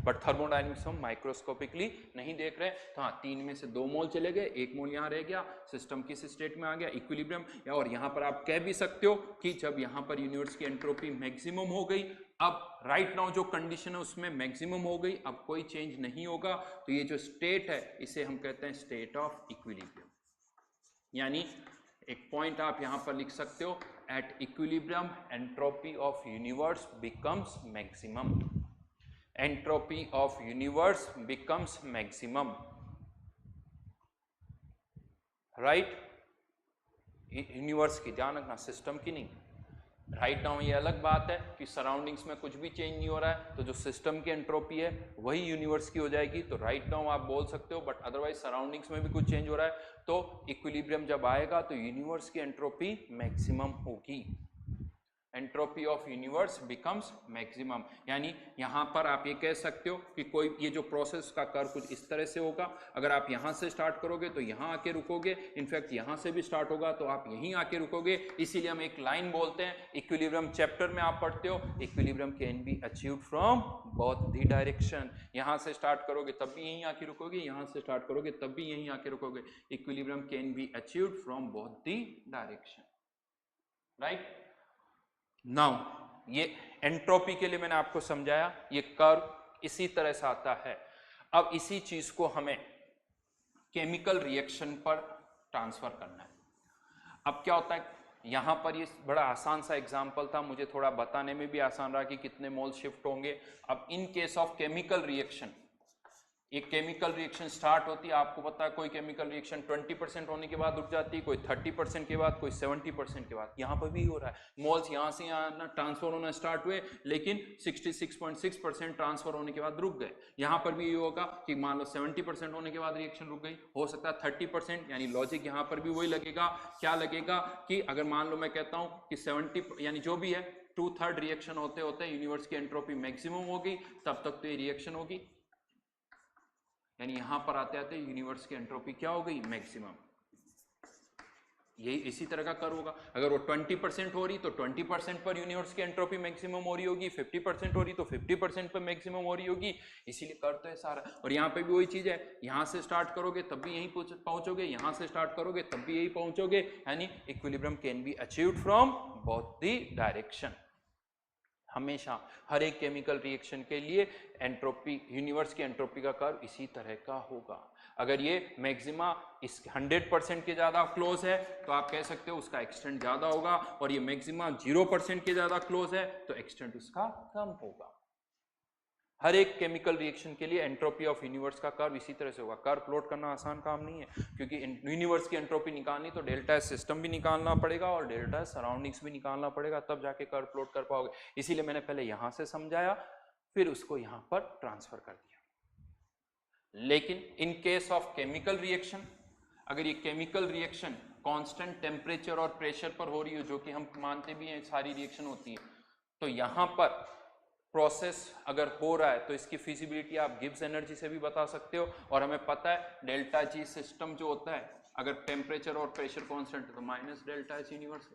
बट थर्मोडायनेमिक्स हम माइक्रोस्कोपिकली नहीं देख रहे। तो हाँ 3 में से 2 मोल चले गए, 1 मोल यहाँ रह गया, सिस्टम किस स्टेट में आ गया, इक्विलिब्रियम। और यहाँ पर आप कह भी सकते हो कि जब यहाँ पर यूनिवर्स की एंट्रोपी मैक्सिमम हो गई, अब राइट नाउ जो कंडीशन है उसमें मैक्सिमम हो गई, अब कोई चेंज नहीं होगा, तो ये जो स्टेट है इसे हम कहते हैं स्टेट ऑफ इक्विलिब्रियम। यानी एक पॉइंट आप यहां पर लिख सकते हो, eight equilibrium entropy of universe becomes maximum, entropy of universe becomes maximum, right. Universe की ध्यान रखना, सिस्टम की नहीं। राइट नाउ ये अलग बात है कि सराउंडिंग्स में कुछ भी चेंज नहीं हो रहा है, तो जो सिस्टम की एंट्रोपी है वही यूनिवर्स की हो जाएगी, तो राइट नाउ आप बोल सकते हो। बट अदरवाइज सराउंडिंग्स में भी कुछ चेंज हो रहा है तो इक्विलिब्रियम जब आएगा तो यूनिवर्स की एंट्रोपी मैक्सिमम होगी, entropy of universe becomes maximum. यानी यहां पर आप ये कह सकते हो कि कोई ये जो प्रोसेस का कर्व कुछ इस तरह से होगा, अगर आप यहां से स्टार्ट करोगे तो यहां आके रुकोगे, इनफैक्ट यहां से भी स्टार्ट होगा तो आप यहीं आके रुकोगे। इसीलिए हम एक लाइन बोलते हैं, इक्विलिब्रियम चैप्टर में आप पढ़ते हो, equilibrium can be achieved from both the direction. यहां से स्टार्ट करोगे तब भी यहीं आके रुकोगे, यहां से स्टार्ट करोगे तब भी यहीं आके रुकोगे। Equilibrium can be achieved from both the direction, right. Now ये एंट्रोपी के लिए मैंने आपको समझाया, ये कर्व इसी तरह से आता है। अब इसी चीज को हमें केमिकल रिएक्शन पर ट्रांसफर करना है। अब क्या होता है, यहां पर ये बड़ा आसान सा एग्जांपल था, मुझे थोड़ा बताने में भी आसान रहा कि कितने मोल शिफ्ट होंगे। अब in case of chemical reaction, एक केमिकल रिएक्शन स्टार्ट होती है, आपको पता है कोई केमिकल रिएक्शन 20% होने के बाद रुक जाती है, कोई 30% के बाद, कोई 70% के बाद। यहाँ पर भी हो रहा है, मोल्स यहाँ से यहाँ ना ट्रांसफर होना स्टार्ट हुए, लेकिन 66.6% ट्रांसफर होने के बाद रुक गए। यहाँ पर भी ये होगा कि मान लो 70% होने के बाद रिएक्शन रुक गई, हो सकता है 30%, यानी लॉजिक यहाँ पर भी वही लगेगा। क्या लगेगा कि अगर मान लो मैं कहता हूँ कि 70 यानी जो भी है 2/3 रिएक्शन होते होते यूनिवर्स की एंट्रोपी मैक्सिमम होगी, तब तक तो ये रिएक्शन होगी, यानी यहां पर आते आते यूनिवर्स की एंट्रोपी क्या हो गई, मैक्सिमम। यही इसी तरह का कर्व होगा, अगर वो 20% हो रही तो 20% पर यूनिवर्स की एंट्रोपी मैक्सिमम हो रही होगी, 50% हो रही तो 50% पर मैक्सिमम हो रही होगी। इसीलिए कर्व तो है सारा। और यहाँ पे भी वही चीज है, यहां से स्टार्ट करोगे तब भी यहीं पहुंचोगे, यहां से स्टार्ट करोगे तब भी यही पहुंचोगे, यानी equilibrium can be achieved from both the direction. हमेशा हर एक केमिकल रिएक्शन के लिए एंट्रोपी, यूनिवर्स की एंट्रोपी का कर्व इसी तरह का होगा। अगर ये मैक्सिमा इस 100% के ज्यादा क्लोज है तो आप कह सकते हो उसका एक्सटेंट ज्यादा होगा, और ये मैक्सिमा 0% के ज्यादा क्लोज है तो एक्सटेंट उसका कम होगा। हर एक केमिकल रिएक्शन के लिए एंट्रोपी ऑफ यूनिवर्स का कर्व इसी तरह से होगा। कर्व प्लॉट करना आसान काम नहीं है, क्योंकि यूनिवर्स की एंट्रोपी निकालनी तो डेल्टा एस सिस्टम भी निकालना पड़ेगा और डेल्टा एस सराउंडिंग्स भी निकालना पड़ेगा, तब जाके कर्व प्लॉट कर पाओगे। इसीलिए मैंने पहले यहां से समझाया, फिर उसको यहां पर ट्रांसफर कर दिया। लेकिन in case of chemical reaction, अगर ये केमिकल रिएक्शन कांस्टेंट टेम्परेचर और प्रेशर पर हो रही हो, जो कि हम मानते भी हैं सारी रिएक्शन होती है, तो यहां पर प्रोसेस अगर हो रहा है तो इसकी फिजिबिलिटी आप गिब्स एनर्जी से भी बता सकते हो। और हमें पता है डेल्टा जी सिस्टम जो होता है, अगर टेम्परेचर और प्रेशर कांस्टेंट है तो माइनस डेल्टा एच यूनिवर्स,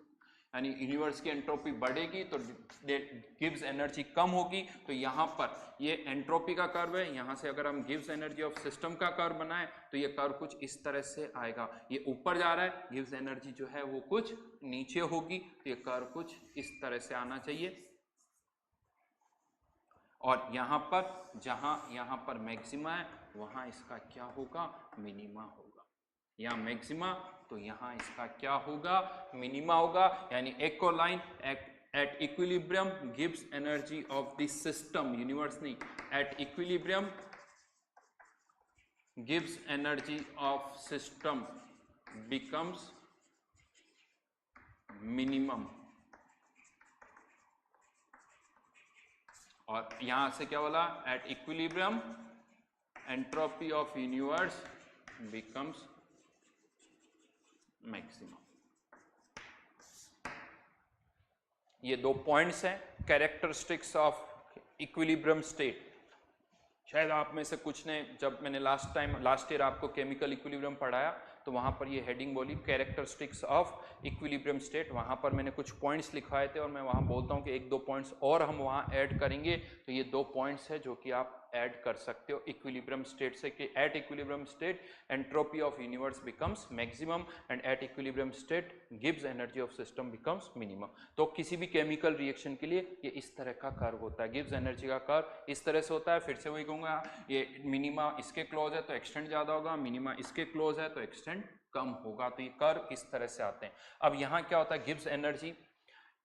यानी यूनिवर्स की एंट्रोपी बढ़ेगी तो गिब्स एनर्जी कम होगी। तो यहाँ पर ये एंट्रोपी का कर्व है, यहाँ से अगर हम गिब्स एनर्जी ऑफ सिस्टम का कर्व बनाएं तो ये कर्व कुछ इस तरह से आएगा, ये ऊपर जा रहा है, गिब्स एनर्जी जो है वो कुछ नीचे होगी, तो ये कर्व कुछ इस तरह से आना चाहिए। और यहाँ पर जहाँ यहाँ पर मैक्सिमा है वहाँ इसका क्या होगा, मिनिमा होगा। यहाँ मैक्सिमा तो यहाँ इसका क्या होगा, मिनिमा होगा। यानी एक को लाइन एट इक्विलिब्रियम गिव्स energy of the system, universe नहीं, एट इक्विलिब्रियम गिव्स energy of system becomes minimum. और यहां से क्या बोला, at equilibrium entropy of universe becomes maximum. ये दो पॉइंट्स हैं, कैरेक्टरिस्टिक्स ऑफ इक्विलिब्रियम स्टेट। शायद आप में से कुछ ने, जब मैंने लास्ट ईयर आपको केमिकल इक्विलिब्रियम पढ़ाया तो वहाँ पर ये हेडिंग बोली कैरेक्टरिस्टिक्स ऑफ इक्विलिब्रियम स्टेट, वहाँ पर मैंने कुछ पॉइंट्स लिखवाए थे और मैं वहाँ बोलता हूँ कि एक दो पॉइंट्स और हम वहाँ ऐड करेंगे। तो ये दो पॉइंट्स है जो कि आप ऐड कर सकते हो इक्विलिब्रियम स्टेट से, कि at equilibrium state entropy of universe becomes maximum and at equilibrium state gives energy of system becomes minimum. तो किसी भी केमिकल रिएक्शन के लिए ये इस तरह का कर्व होता है, गिव्स एनर्जी का कर्व इस तरह से होता है। फिर से वही कहूँगा, ये मिनिमा इसके क्लोज है तो एक्सटेंड ज़्यादा होगा, मिनिमा इसके क्लोज है तो एक्सटेंड कम होगा। तो ये कर्व इस तरह से आते हैं। अब यहाँ क्या होता है, गिव्स एनर्जी,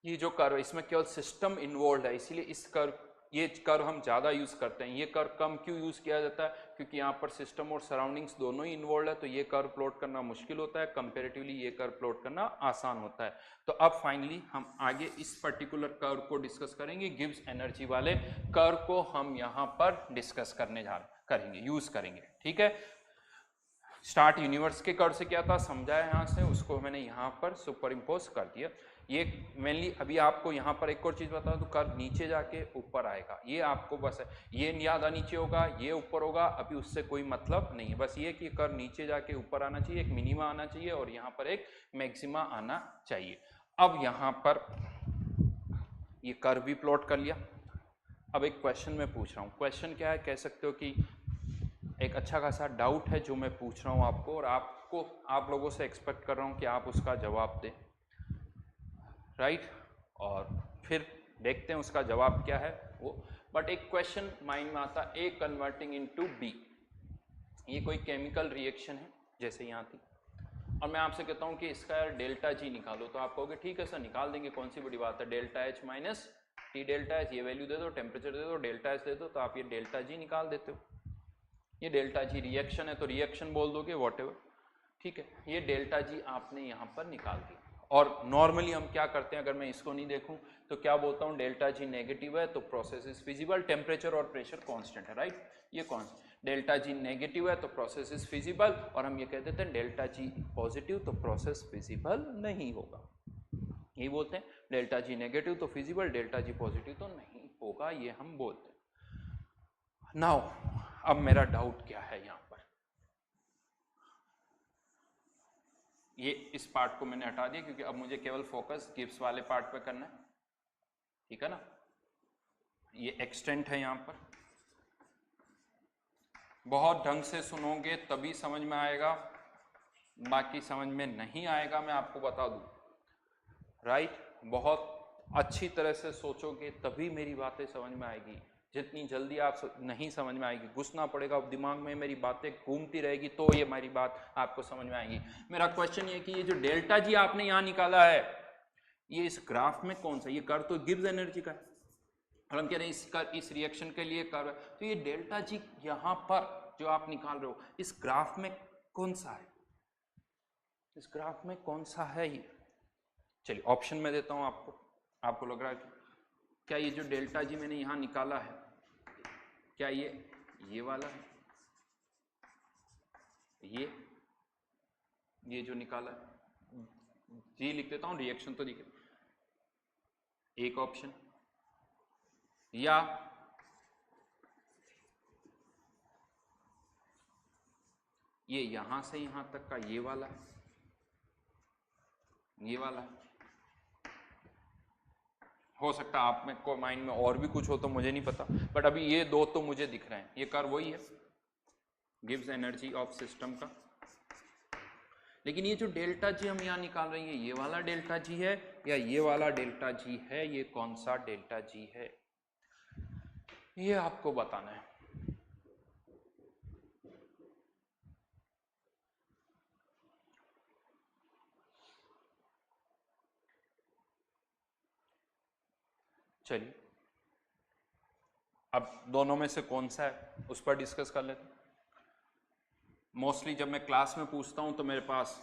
ये जो कर्व इसमें केवल सिस्टम इन्वॉल्व है, इसीलिए इस कर्व, ये कर्व हम ज़्यादा यूज़ करते हैं। ये कर्व कम क्यों यूज़ किया जाता है, क्योंकि यहाँ पर सिस्टम और सराउंडिंग्स दोनों ही इन्वॉल्व है, तो ये कर्व प्लॉट करना मुश्किल होता है, कंपेरेटिवली ये कर्व प्लॉट करना आसान होता है। तो अब फाइनली हम आगे इस पर्टिकुलर कर्व को डिस्कस करेंगे, गिव्स एनर्जी वाले कर्व को हम यहाँ पर डिस्कस करने करेंगे, यूज़ करेंगे। ठीक है, स्टार्ट यूनिवर्स के कर्व से क्या था समझाया, यहाँ से उसको मैंने यहाँ पर सुपर इम्पोज कर दिया। ये मेनली अभी आपको यहाँ पर एक और चीज़ बता दूँ, कर्व नीचे जाके ऊपर आएगा, ये आपको बस है, ये ज़्यादा नीचे होगा, ये ऊपर होगा, अभी उससे कोई मतलब नहीं है। बस ये कि कर्व नीचे जाके ऊपर आना चाहिए, एक मिनिमा आना चाहिए और यहाँ पर एक मैक्सिमा आना चाहिए। अब यहाँ पर ये कर्व भी प्लॉट कर लिया। अब एक क्वेश्चन मैं पूछ रहा हूँ, क्वेश्चन क्या है, कह सकते हो कि एक अच्छा खासा डाउट है जो मैं पूछ रहा हूँ आपको, और आप लोगों से एक्सपेक्ट कर रहा हूँ कि आप उसका जवाब दें, राइट। और फिर देखते हैं उसका जवाब क्या है वो। बट एक क्वेश्चन माइंड में आता, ए कन्वर्टिंग इनटू बी, ये कोई केमिकल रिएक्शन है जैसे यहाँ थी, और मैं आपसे कहता हूँ कि इसका डेल्टा जी निकालो, तो आप कहोगे ठीक है सर निकाल देंगे, कौन सी बड़ी बात है, delta H minus T delta H, ये वैल्यू दे दो, टेम्परेचर दे दो, डेल्टा एच दे दो, तो आप ये डेल्टा जी निकाल देते हो। ये डेल्टा जी रिएक्शन है तो रिएक्शन बोल दोगे वॉटेवर, ठीक है। ये डेल्टा जी आपने यहाँ पर निकाल दिया। और नॉर्मली हम क्या करते हैं, अगर मैं इसको नहीं देखूं तो क्या बोलता हूँ, डेल्टा जी नेगेटिव है तो प्रोसेस इज फिजिबल, टेम्परेचर और प्रेशर कांस्टेंट है, राइट, ये कांस्टेंट। डेल्टा जी नेगेटिव है तो प्रोसेस इज फिजिबल, और हम ये कह देते हैं डेल्टा जी पॉजिटिव तो प्रोसेस फिजिबल नहीं होगा, यही बोलते हैं। डेल्टा जी नेगेटिव तो फिजिबल, डेल्टा जी पॉजिटिव तो नहीं होगा, ये हम बोलते हैं। नाउ अब मेरा डाउट क्या है यहाँ पर, ये इस पार्ट को मैंने हटा दिया क्योंकि अब मुझे केवल फोकस गिब्स वाले पार्ट पे करना है, ठीक है ना। ये एक्सटेंट है यहाँ पर, बहुत ढंग से सुनोगे तभी समझ में आएगा, बाकी समझ में नहीं आएगा, मैं आपको बता दूं, राइट। बहुत अच्छी तरह से सोचोगे तभी मेरी बातें समझ में आएगी, जितनी जल्दी आप नहीं समझ में आएगी, घुसना पड़ेगा दिमाग में, मेरी बातें घूमती रहेगी तो ये मेरी बात आपको समझ में आएगी। मेरा क्वेश्चन ये कि ये जो डेल्टा जी आपने यहाँ निकाला है, ये इस ग्राफ में कौन सा, ये कर्व तो गिब्स एनर्जी का है, और हम कह रहे हैं इस रिएक्शन के लिए कर्व, तो ये डेल्टा जी यहाँ पर जो आप निकाल रहे हो इस ग्राफ में कौन सा है, इस ग्राफ में कौन सा है ये। चलिए ऑप्शन में देता हूँ आपको लग रहा है कि क्या ये जो डेल्टा जी मैंने यहाँ निकाला है, क्या ये वाला है, ये जो निकाला है, जी लिख देता हूँ, रिएक्शन तो दिखे, एक ऑप्शन या ये यहां से यहां तक का ये वाला है, ये वाला है। हो सकता है आप में को माइंड में और भी कुछ हो तो मुझे नहीं पता, बट अभी ये दो तो मुझे दिख रहे हैं। ये कर्व वही है, गिव्स एनर्जी ऑफ सिस्टम का। लेकिन ये जो डेल्टा जी हम यहाँ निकाल रहे हैं, ये वाला डेल्टा जी है या ये वाला डेल्टा जी है? ये कौन सा डेल्टा जी है, ये आपको बताना है। चलिए अब दोनों में से कौन सा है उस पर डिस्कस कर लेते हैं। मोस्टली जब मैं क्लास में पूछता हूं तो मेरे पास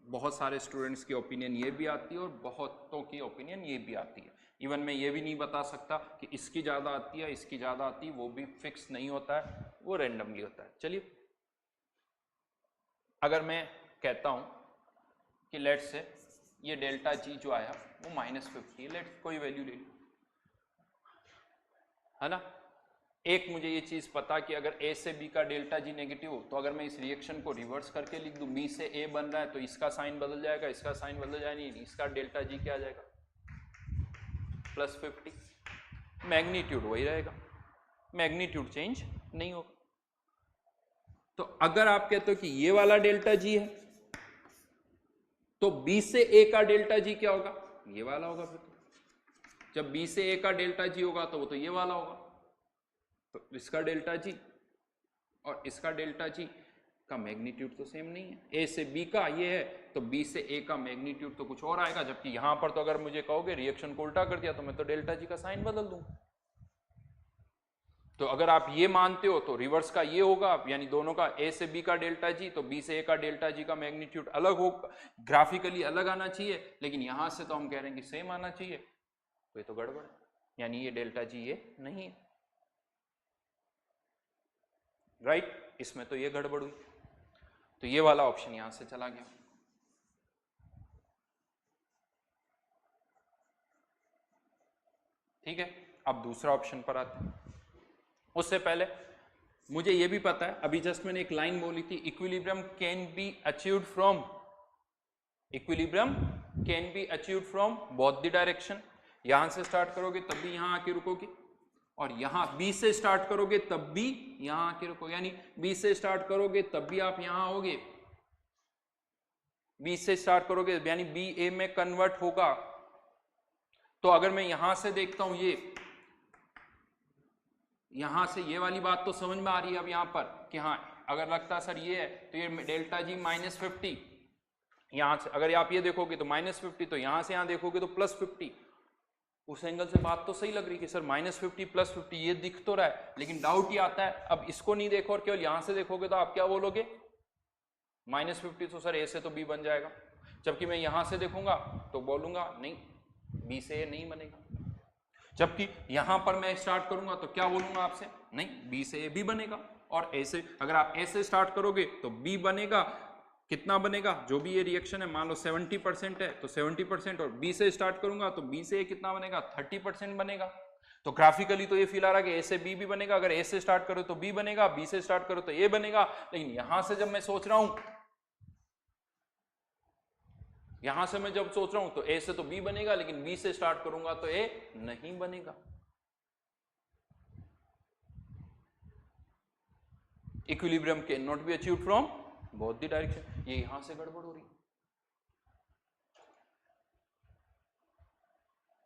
बहुत सारे स्टूडेंट्स की ओपिनियन ये भी आती है और बहुतों की ओपिनियन ये भी आती है। इवन मैं ये भी नहीं बता सकता कि इसकी ज़्यादा आती है इसकी ज़्यादा आती है, वो भी फिक्स नहीं होता है, वो रेंडमली होता है। चलिए अगर मैं कहता हूं कि लेट से ये डेल्टा जी जो आया वो -50 है, लेट कोई वैल्यू ले लो, है ना। एक मुझे ये चीज पता कि अगर ए से बी का डेल्टा जी नेगेटिव हो तो अगर मैं इस रिएक्शन को रिवर्स करके लिख दूं, बी से ए बन रहा है तो इसका साइन बदल जाएगा, इसका साइन बदल जाएगा, नहीं इसका डेल्टा जी क्या आ जाएगा +50। मैग्नीट्यूड वही रहेगा, मैग्नीट्यूड चेंज नहीं होगा। तो अगर आप कहते हो कि ये वाला डेल्टा जी है तो बी से ए का डेल्टा जी क्या होगा, ये वाला होगा। फिर जब बी से ए का डेल्टा जी होगा तो वो तो ये वाला होगा, तो इसका डेल्टा जी और इसका डेल्टा जी का मैग्नीट्यूड तो सेम नहीं है। ए से बी का ये है तो बी से ए का मैग्नीट्यूड तो कुछ और आएगा, जबकि यहां पर तो अगर मुझे कहोगे रिएक्शन को उल्टा कर दिया तो मैं तो डेल्टा जी का साइन बदल दूं। तो अगर आप ये मानते हो तो रिवर्स का ये होगा, यानी दोनों का ए से बी का डेल्टा जी तो बी से ए का डेल्टा जी का मैग्नीट्यूड अलग होगा, ग्राफिकली अलग आना चाहिए, लेकिन यहां से तो हम कह रहे हैं कि सेम आना चाहिए, तो ये तो गड़बड़ है, यानी ये डेल्टा जी ये नहीं है, राइट। इसमें तो ये गड़बड़ हुई, तो ये वाला ऑप्शन यहां से चला गया। ठीक है, अब दूसरा ऑप्शन पर आते हैं। उससे पहले मुझे ये भी पता है, अभी जस्ट मैंने एक लाइन बोली थी, equilibrium can be achieved from, equilibrium can be achieved from both the direction. यहां से स्टार्ट करोगे तब भी यहां आके रुकोगे, और यहां बी से स्टार्ट करोगे तब भी यहां आके रुकोगे, यानी बी से स्टार्ट करोगे तब भी आप यहां आओगे, बी से स्टार्ट करोगे यानी बी ए में कन्वर्ट होगा। तो अगर मैं यहां से देखता हूं, ये यहां से ये वाली बात तो समझ में आ रही है अब यहां पर कि हाँ, अगर लगता सर ये है तो ये डेल्टा जी -50, यहां से अगर आप ये देखोगे तो -50, तो यहां से यहां देखोगे तो +50। उस एंगल से बात तो सही लग रही कि सर -50 +50 ये दिख तो रहा है, लेकिन डाउट ये आता है अब इसको नहीं देखो और केवल यहां से देखोगे तो आप क्या बोलोगे, -50 तो सर ए से तो बी बन जाएगा, जबकि मैं यहां से देखूंगा तो बोलूंगा नहीं, बी से ए नहीं बनेगा। जबकि यहां पर मैं स्टार्ट करूंगा तो क्या बोलूंगा आपसे, नहीं बी से ए भी बनेगा, और ए से अगर आप ए से स्टार्ट करोगे तो बी बनेगा, कितना बनेगा, जो भी ये रिएक्शन है मान लो 70% है तो 70%, और बी से स्टार्ट करूंगा तो बी से ए कितना बनेगा 30% बनेगा। तो ग्राफिकली तो ये फील आ रहा है कि ए से बी भी बनेगा, अगर ए से स्टार्ट करो तो बी बनेगा, बी से स्टार्ट करो तो ए बनेगा, लेकिन यहां से जब मैं सोच रहा हूं, यहां से मैं जब सोच रहा हूं तो ए से तो बी बनेगा, लेकिन बी से स्टार्ट करूंगा तो ए नहीं बनेगा। Equilibrium can not be achieved from both the direction, ये यहां से गड़बड़ हो रही।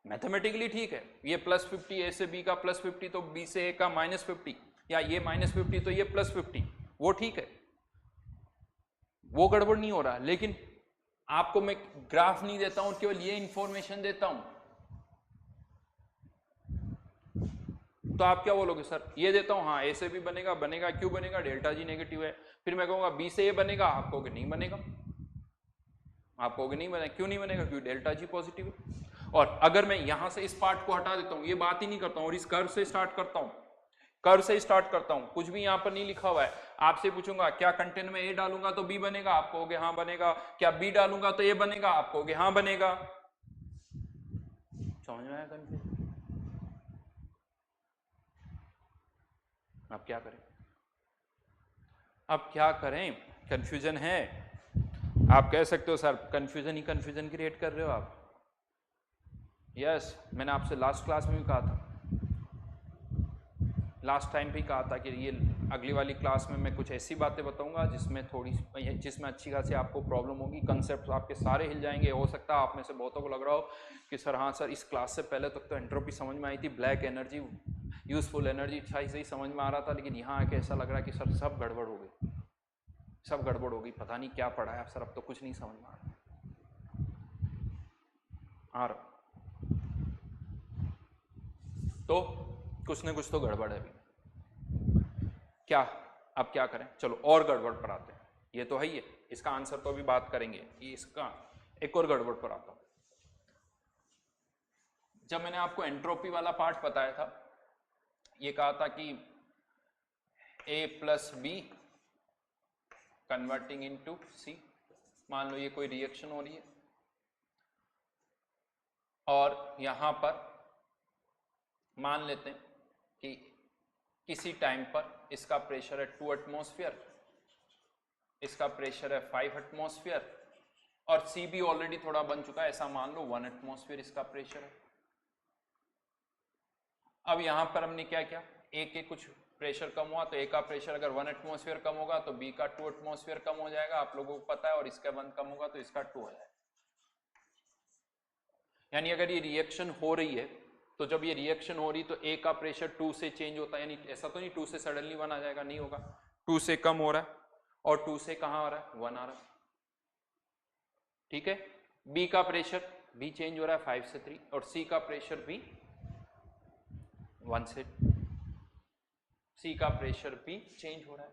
मैथमेटिकली ठीक है, ये +50 ए से बी का +50 तो बी से ए का -50, या ये -50 तो ये +50, वो ठीक है, वो गड़बड़ नहीं हो रहा, लेकिन आपको मैं ग्राफ नहीं देता हूं, केवल ये इंफॉर्मेशन देता हूं, तो आप क्या बोलोगे सर, ये देता हूं हाँ ए से भी बनेगा, बनेगा क्यों बनेगा, डेल्टा जी नेगेटिव है। फिर मैं कहूंगा बी से ए बनेगा, आप कहोगे नहीं बनेगा, आप कहोगे नहीं बनेगा, क्यों नहीं बनेगा, क्योंकि डेल्टा जी पॉजिटिव है। और अगर मैं यहां से इस पार्ट को हटा देता हूं, ये बात ही नहीं करता हूं, और इस कर्व से स्टार्ट करता हूं, कर्व से स्टार्ट करता हूं, कुछ भी यहां पर नहीं लिखा हुआ है, आपसे पूछूंगा क्या कंटेंट में ए डालूंगा तो बी बनेगा, आप कहोगे हाँ बनेगा, क्या बी डालूंगा तो ए बनेगा, आप कहोगे हाँ बनेगा। समझ में आया कंफ्यूजन? अब क्या करें, अब क्या करें, कंफ्यूजन है। आप कह सकते हो सर कंफ्यूजन ही कंफ्यूजन क्रिएट कर रहे हो आप। यस, मैंने आपसे लास्ट क्लास में भी कहा था, लास्ट टाइम भी कहा था कि ये अगली वाली क्लास में मैं कुछ ऐसी बातें बताऊंगा जिसमें अच्छी खासी आपको प्रॉब्लम होगी, कंसेप्ट आपके सारे हिल जाएंगे। हो सकता है आप में से बहुतों को लग रहा हो कि सर हाँ सर, इस क्लास से पहले तक तो एंट्रोपी समझ में आई थी, ब्लैक एनर्जी, यूजफुल एनर्जी सही समझ में आ रहा था, लेकिन यहाँ आके ऐसा लग रहा है कि सर सब गड़बड़ हो गई, सब गड़बड़ हो गई, पता नहीं क्या पढ़ा है सर, अब तो कुछ नहीं समझ में आ रहा। तो कुछ न कुछ तो गड़बड़ है अभी, क्या, अब क्या करें, चलो और गड़बड़ पर आते हैं। ये तो है ही है, इसका आंसर तो अभी बात करेंगे, ये इसका एक और गड़बड़ पर आता हूं। जब मैंने आपको एंट्रोपी वाला पार्ट बताया था, ये कहा था कि A plus B converting into C, मान लो ये कोई रिएक्शन हो रही है और यहां पर मान लेते हैं कि किसी टाइम पर इसका प्रेशर है 2 एटमॉस्फेयर, इसका प्रेशर है 5 एटमॉस्फेयर और C भी ऑलरेडी थोड़ा बन चुका है, ऐसा मान लो 1 एटमॉस्फेयर इसका प्रेशर है। अब यहां पर हमने क्या किया, A के कुछ प्रेशर कम हुआ तो A का प्रेशर अगर 1 एटमॉस्फेयर कम होगा तो B का 2 एटमॉस्फेयर कम हो जाएगा, आप लोगों को पता है, और इसका 1 कम होगा तो इसका 2 हो जाएगा। यानी अगर ये रिएक्शन हो रही है तो जब ये रिएक्शन हो रही तो A का प्रेशर 2 से चेंज होता है, यानी ऐसा तो नहीं 2 से सडनली 1 आ जाएगा, नहीं होगा, 2 से कम हो रहा है और 2 से कहां आ रहा है, 1 आ रहा है, ठीक है। B का प्रेशर भी चेंज हो रहा है 5 से 3 और C का प्रेशर भी 1 से, C का प्रेशर भी चेंज हो रहा है।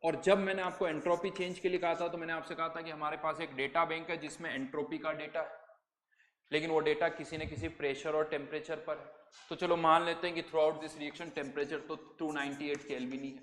और जब मैंने आपको एंट्रोपी चेंज के लिए कहा था तो मैंने आपसे कहा था कि हमारे पास एक डेटा बैंक है जिसमें एंट्रोपी का डेटा है, लेकिन वो डेटा किसी न किसी प्रेशर और टेम्परेचर पर है। तो चलो मान लेते हैं कि through out this reaction temperature तो 298 केल्विन ही है,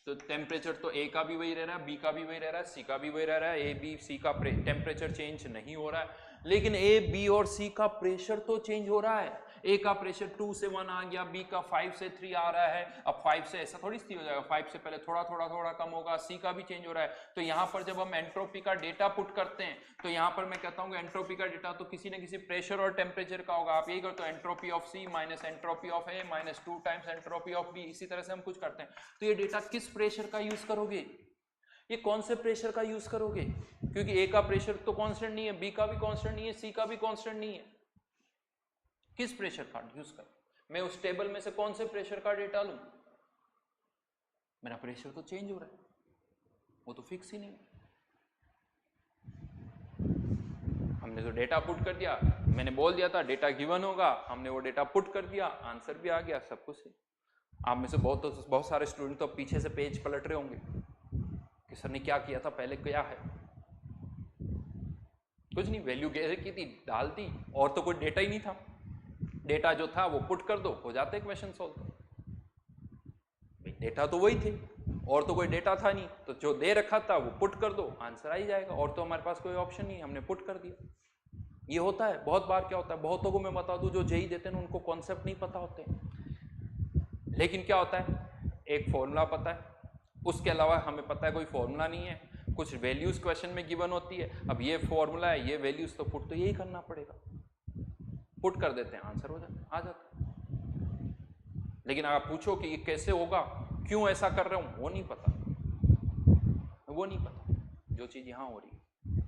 तो टेम्परेचर तो A का भी वही रह रहा है, B का भी वही रह रहा है, C का भी वही रह रहा है, A B C का टेम्परेचर चेंज नहीं हो रहा है, लेकिन A B और C का प्रेशर तो चेंज हो रहा है। A का प्रेशर 2 से 1 आ गया, B का 5 से 3 आ रहा है, अब 5 से ऐसा थोड़ी स्थिति हो जाएगा, 5 से पहले थोड़ा थोड़ा थोड़ा कम होगा, C का भी चेंज हो रहा है। तो यहाँ पर जब हम एंट्रोपी का डेटा पुट करते हैं तो यहाँ पर मैं कहता हूँ कि एंट्रोपी का डेटा तो किसी न किसी प्रेशर और टेम्परेचर का होगा। आप यही करते हो, entropy of C minus entropy of A minus 2 times entropy of B, इसी तरह से हम कुछ करते हैं। तो ये डेटा किस प्रेशर का यूज करोगे, ये कौन से प्रेशर का यूज करोगे, क्योंकि A का प्रेशर तो कांस्टेंट नहीं है, B का भी कांस्टेंट नहीं है, C का भी कांस्टेंट नहीं है, किस प्रेशर का यूज कर, मैं उस टेबल में से कौन से प्रेशर का डेटा लूं, मेरा प्रेशर तो चेंज हो रहा है, वो तो फिक्स ही नहीं है। हमने तो डेटा पुट कर दिया, मैंने बोल दिया था डेटा गिवन होगा, हमने वो डेटा पुट कर दिया, आंसर भी आ गया, सब कुछ है। आप में से बहुत सारे स्टूडेंट तो पीछे से पेज पलट रहे होंगे कि सर ने क्या किया था, पहले क्या है, कुछ नहीं, वैल्यू की थी, डाल दी, और तो कोई डेटा ही नहीं था, डेटा जो था वो पुट कर दो, हो जाता है क्वेश्चन सॉल्व। डेटा तो वही थे और तो कोई डेटा था नहीं, तो जो दे रखा था वो पुट कर दो, आंसर आ ही जाएगा, और तो हमारे पास कोई ऑप्शन नहीं, हमने पुट कर दिया। ये होता है बहुत बार, क्या होता है, बहुतों को मैं बता दूं जो जेई देते हैं उनको कॉन्सेप्ट नहीं पता होते, लेकिन क्या होता है, एक फॉर्मूला पता है, उसके अलावा हमें पता है कोई फॉर्मूला नहीं है, कुछ वैल्यूज क्वेश्चन में गिवन होती है, अब ये फॉर्मूला है, ये वैल्यूज, तो पुट तो यही करना पड़ेगा, पुट कर देते हैं, आंसर हो जाता, आ जाता है। लेकिन अगर आप पूछो कि ये कैसे होगा, क्यों ऐसा कर रहा हूं, वो नहीं पता, वो नहीं पता, जो चीज यहां हो रही है।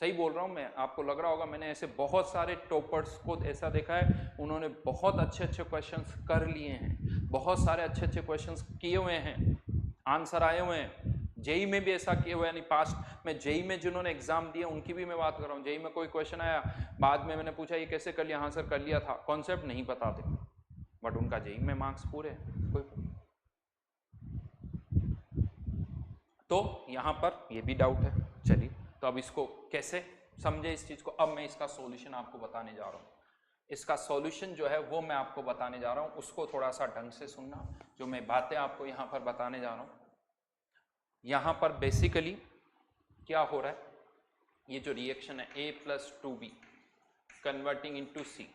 सही बोल रहा हूं मैं, आपको लग रहा होगा, मैंने ऐसे बहुत सारे टॉपर्स को ऐसा देखा है, उन्होंने बहुत अच्छे अच्छे क्वेश्चंस कर लिए हैं, बहुत सारे अच्छे अच्छे क्वेश्चंस किए हुए हैं, आंसर आए हुए हैं, जेई में भी ऐसा किए हुए, यानी पास्ट में जेई में जिन्होंने एग्जाम दिया उनकी भी मैं बात कर रहा हूँ। जेई में कोई क्वेश्चन आया, बाद में मैंने पूछा ये कैसे कर लिया, हाँ सर कर लिया था, कॉन्सेप्ट नहीं पता थे, बट उनका जेई में मार्क्स पूरे, कोई, तो यहां पर ये भी डाउट है। चलिए, तो अब इसको कैसे समझे इस चीज को, अब मैं इसका सॉल्यूशन आपको बताने जा रहा हूं। इसका सॉल्यूशन जो है वो मैं आपको बताने जा रहा हूं, उसको थोड़ा सा ढंग से सुनना, जो मैं बातें आपको यहां पर बताने जा रहा हूं। यहां पर बेसिकली क्या हो रहा है, ये जो रिएक्शन है A + 2B converting into C,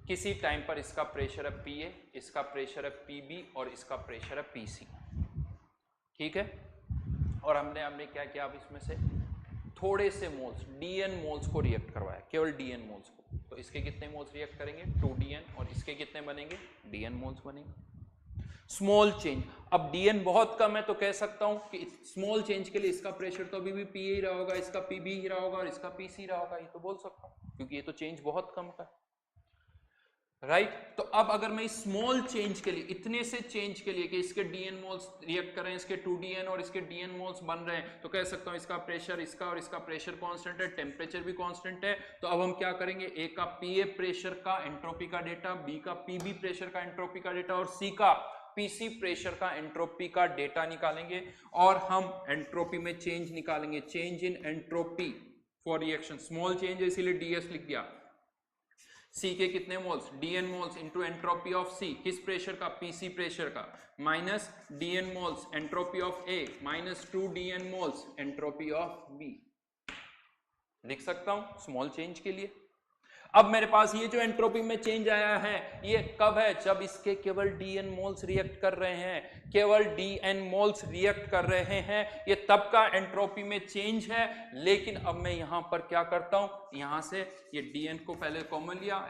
किसी टाइम पर इसका प्रेशर है Pa, इसका प्रेशर है Pb और इसका प्रेशर है Pc, ठीक है। और हमने क्या किया, अब इसमें से थोड़े से मोल्स dn मोल्स को रिएक्ट करवाया, केवल dn मोल्स को। तो इसके कितने मोल्स रिएक्ट करेंगे 2dn, और इसके कितने बनेंगे dn मोल्स बनेंगे। स्मॉल चेंज, अब dn बहुत कम है तो कह सकता हूं कि स्मॉल चेंज के लिए इसका प्रेशर तो अभी भी Pa ही रहा होगा, इसका Pb ही रहा होगा और इसका Pc रहा होगा, ये तो बोल सकता हूं क्योंकि ये तो चेंज बहुत कम का है, राइट। तो अब अगर मैं स्मॉल चेंज के लिए, इतने से चेंज के लिए कि इसके dn मोल्स रिएक्ट कर रहे हैं, इसके 2dn और इसके dn मोल्स बन रहे हैं, तो कह सकता हूं इसका प्रेशर, इसका और इसका प्रेशर कांस्टेंट है, टेम्परेचर भी कांस्टेंट है। तो अब हम क्या करेंगे, ए का Pa प्रेशर का एंट्रोपी का डेटा, बी का Pb प्रेशर का एंट्रोपी का डेटा और सी का Pc प्रेशर का एंट्रोपी का डेटा निकालेंगे और हम एंट्रोपी में चेंज निकालेंगे, change in entropy for reaction. Small change है इसीलिए ds लिख दिया। C के कितने moles, dn moles into entropy of C, किस प्रेशर का, Pc प्रेशर का, minus dn moles entropy of A minus 2dn moles entropy of B। लिख सकता हूं स्मॉल चेंज के लिए। अब मेरे पास ये जो एंट्रोपी में चेंज आया है ये कब है, जब इसके केवल dn मोल्स रिएक्ट कर रहे हैं, केवल dn मोल्स रिएक्ट कर रहे हैं, ये तब का एंट्रोपी में चेंज है। लेकिन अब मैं यहां पर क्या करता हूं, यहां से ये dn को पहले कॉमन लिया,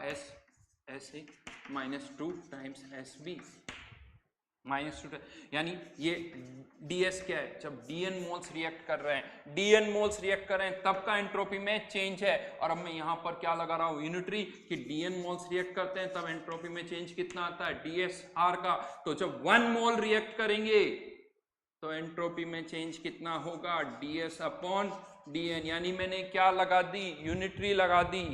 ऐसे माइनस 2 टाइम्स SB माइनस 2, यानी ये ds क्या है, जब dn मोल्स रिएक्ट कर रहे हैं, dn मोल्स रिएक्ट कर रहे हैं तब का एंट्रोपी में चेंज है। और अब मैं यहां पर क्या लगा रहा हूं, यूनिटरी, कि dn मोल्स रिएक्ट करते हैं तब एंट्रोपी में चेंज कितना आता है dsr का। तो जब 1 मोल रिएक्ट करेंगे तो एंट्रोपी में चेंज कितना होगा ds अपॉन dn, यानी मैंने क्या लगा दी, यूनिटरी लगा दी।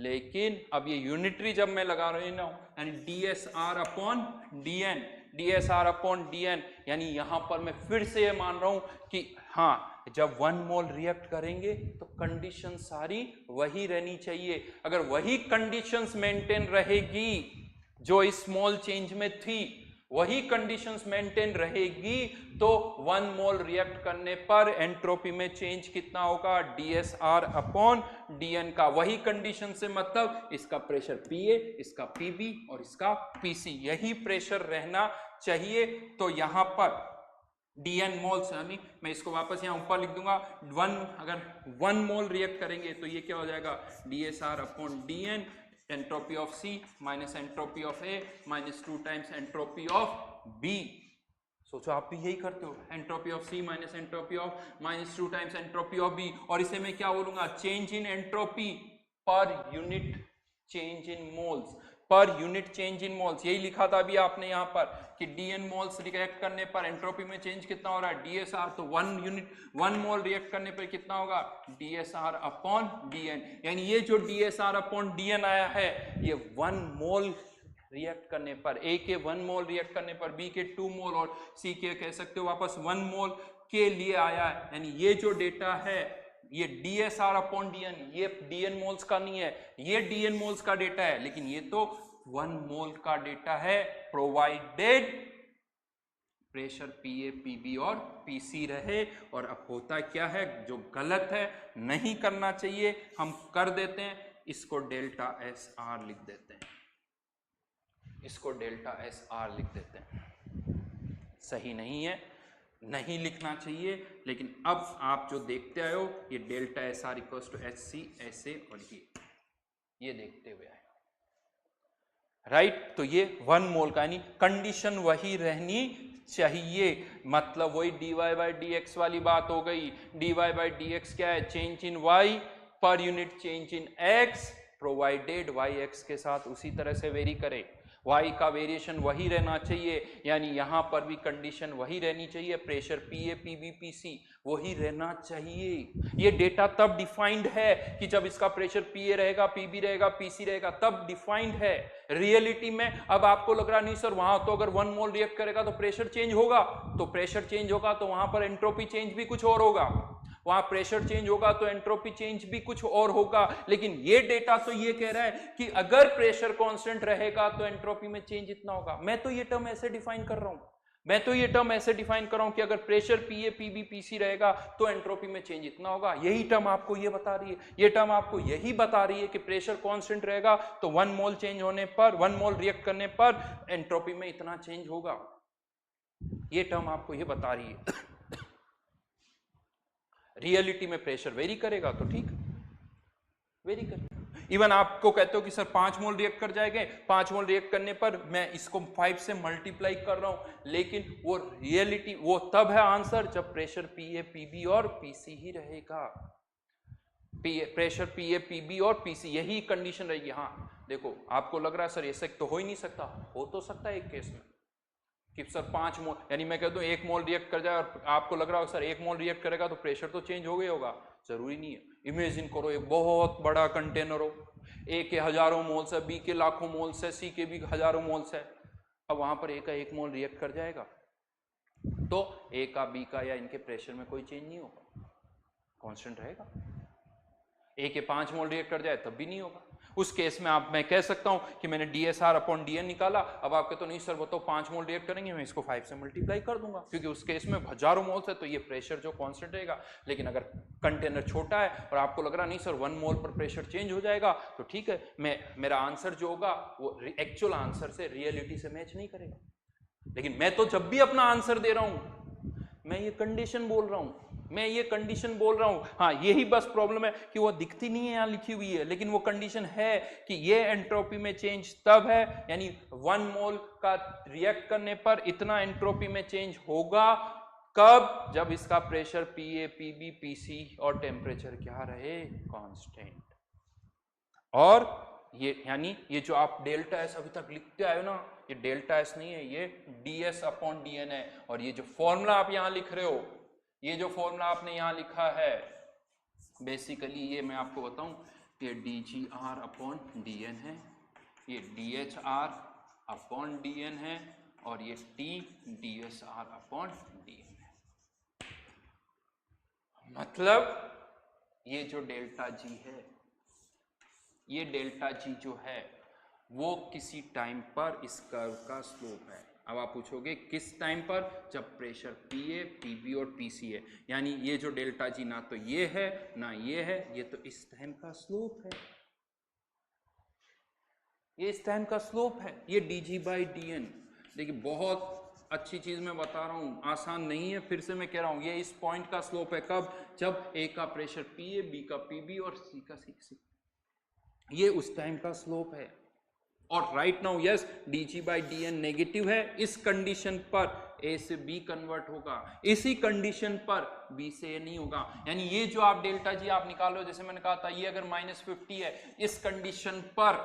लेकिन अब ये यूनिटरी जब मैं लगा रही हूं यानी dsr upon dn, dsr upon dn, यानी यहां पर मैं फिर से ये मान रहा हूं कि हाँ जब 1 मोल रिएक्ट करेंगे तो कंडीशन सारी वही रहनी चाहिए। अगर वही कंडीशंस मेंटेन रहेगी जो इस स्मॉल चेंज में थी, वही कंडीशंस मेंटेन रहेगी तो 1 मोल रिएक्ट करने पर एंट्रोपी में चेंज कितना होगा dsr अपॉन dn का। वही कंडीशन से मतलब इसका प्रेशर Pa, इसका Pb और इसका Pc, यही प्रेशर रहना चाहिए। तो यहां पर dn मोल्स, यानी मैं इसको वापस यहां ऊपर लिख दूंगा, अगर 1 मोल रिएक्ट करेंगे तो ये क्या हो जाएगा dsr upon dn, entropy of C minus entropy of A minus 2 times entropy of B। सोचो आप भी यही करते हो, entropy of C minus entropy of minus 2 times entropy of B। और इसे मैं क्या बोलूंगा, change in entropy per unit change in moles, per unit change in moles. यही लिखा था अभी आपने यहाँ पर कि dn मोल्स रिएक्ट करने पर एंट्रोपी में चेंज कितना हो रहा है dsr, तो 1 मोल रिएक्ट करने पर कितना होगा dsr अपॉन dn, यानी ये जो dsr अपॉन dn आया है ये 1 मोल रिएक्ट करने पर, A के 1 मोल रिएक्ट करने पर, B के 2 मोल और C के कह सकते हो वापस 1 मोल के लिए आया है। यानी ये जो डेटा है ये dsr अपॉन dn, ये dn मोल्स का नहीं है, ये dn मोल्स का डेटा है, लेकिन ये तो 1 मोल का डेटा है, प्रोवाइडेड प्रेशर Pa, Pb और Pc रहे। और अब होता क्या है, जो गलत है नहीं करना चाहिए हम कर देते हैं, इसको डेल्टा SR लिख देते हैं, इसको डेल्टा SR लिख देते हैं। सही नहीं है, नहीं लिखना चाहिए, लेकिन अब आप जो देखते आए हो ये delta SR equals to HC ऐसे और ये देखते हुए आए, राइट। तो ये 1 मोल का, यानी कंडीशन वही रहनी चाहिए, मतलब वही dy बाई dx वाली बात हो गई। dy बाई dx क्या है, change in y per unit change in x, provided y x के साथ उसी तरह से वेरी करे, y का वेरिएशन वही रहना चाहिए, यानी यहां पर भी कंडीशन वही रहनी चाहिए, प्रेशर Pa, Pb, Pc वही रहना चाहिए। ये डेटा तब डिफाइंड है कि जब इसका प्रेशर Pa रहेगा, Pb रहेगा, Pc रहेगा, तब डिफाइंड है। रियलिटी में अब आपको लग रहा नहीं सर वहां तो अगर 1 मोल रिएक्ट करेगा तो प्रेशर चेंज होगा, तो प्रेशर चेंज होगा तो वहां पर एंट्रोपी चेंज भी कुछ और होगा, वहां प्रेशर चेंज होगा तो एंट्रोपी चेंज भी कुछ और होगा। लेकिन ये डेटा तो ये कह रहा है कि अगर प्रेशर कांस्टेंट रहेगा तो एंट्रोपी में चेंज इतना होगा। मैं तो ये टर्म ऐसे डिफाइन कर रहा हूं, मैं तो ये टर्म ऐसे डिफाइन कर रहा हूं कि अगर प्रेशर पीए पीबी पीसी रहेगा तो एंट्रोपी में चेंज इतना होगा। यही टर्म आपको ये बता रही है, ये टर्म आपको यही बता रही है कि प्रेशर कांस्टेंट रहेगा तो 1 मोल चेंज होने पर, 1 मोल रिएक्ट करने पर एंट्रोपी में इतना चेंज होगा। ये टर्म आपको ये बता रही है। रियलिटी में प्रेशर वेरी करेगा तो ठीक, वेरी करेगा। इवन आपको कहते हो कि सर 5 मोल रिएक्ट कर जाएंगे, 5 मोल रिएक्ट करने पर मैं इसको 5 से मल्टीप्लाई कर रहा हूं, लेकिन वो रियलिटी वो तब है आंसर जब प्रेशर पीए पीबी और पीसी ही रहेगा। प्रेशर पीए पीबी और पीसी यही कंडीशन रहेगी। हाँ देखो, आपको लग रहा है सर ऐसे तो हो ही नहीं सकता, हो तो सकता है एक केस में कि सर 5 मोल, यानी मैं कह दूं 1 मोल रिएक्ट कर जाए और आपको लग रहा हो सर 1 मोल रिएक्ट करेगा तो प्रेशर तो चेंज हो गया होगा। जरूरी नहीं है। इमेजिन करो एक बहुत बड़ा कंटेनर हो, ए के हजारों मोल्स है, बी के लाखों मोल्स है, सी के भी हजारों मोल्स है। अब वहां पर ए का 1 मोल रिएक्ट कर जाएगा तो ए का बी का या इनके प्रेशर में कोई चेंज नहीं होगा, कांस्टेंट रहेगा। ए के 5 मोल रिएक्ट कर जाए तब भी नहीं होगा। उस केस में मैं कह सकता हूं कि मैंने DSR अपॉन DN निकाला। अब आप कहते हो नहीं सर वो तो 5 मोल रिएक्ट करेंगे, मैं इसको 5 से मल्टीप्लाई कर दूंगा, क्योंकि उस केस में हजारों मोल्स है तो ये प्रेशर जो कांस्टेंट रहेगा। लेकिन अगर कंटेनर छोटा है और आपको लग रहा नहीं सर 1 मोल पर प्रेशर चेंज हो जाएगा तो ठीक है, मेरा आंसर जो होगा वो एक्चुअल आंसर से, रियलिटी से मैच नहीं करेगा। लेकिन मैं तो जब भी अपना आंसर दे रहा हूं मैं ये कंडीशन बोल रहा हूं, मैं ये कंडीशन बोल रहा हूं। हाँ यही बस प्रॉब्लम है कि वो दिखती नहीं है, यहां लिखी हुई है, लेकिन वो कंडीशन है कि ये एंट्रोपी में चेंज तब है, यानी 1 मोल का रिएक्ट करने पर इतना एंट्रोपी में चेंज होगा कब, जब इसका प्रेशर पीए पीबी पीसी और टेम्परेचर क्या रहे, कांस्टेंट। और ये यानी ये जो आप डेल्टा एस अभी तक लिखते आए हो ना, ये डेल्टा एस नहीं है, ये ds अपॉन dn है। और ये जो फॉर्मूला आप यहां लिख रहे हो, ये जो फॉर्मूला आपने यहां लिखा है, बेसिकली ये मैं आपको बताऊं, ये dgr अपॉन dn है, ये dhr अपॉन dn है, और ये t dsr अपॉन dn है। मतलब ये जो डेल्टा जी है, ये डेल्टा जी जो है वो किसी टाइम पर इस कर्व का स्लोप है। अब आप पूछोगे किस टाइम पर, जब प्रेशर पीए पीबी और पीसी है, यानी ये जो डेल्टा जी ना तो ये है ना ये है, ये तो इस टाइम का स्लोप है, ये इस टाइम का स्लोप है, ये dg/dn। देखिए बहुत अच्छी चीज मैं बता रहा हूं, आसान नहीं है, फिर से मैं कह रहा हूं, ये इस पॉइंट का स्लोप है कब, जब ए का प्रेशर पीए, बी का पीबी और सी का सी, ये उस टाइम का स्लोप है। और right now yes dg/dn negative है, इस कंडीशन पर ए से बी कन्वर्ट होगा, इसी कंडीशन पर बी से ए नहीं होगा। यानी ये जो आप डेल्टा जी आप निकालो, जैसे मैंने कहा था ये अगर -50 है, इस कंडीशन पर,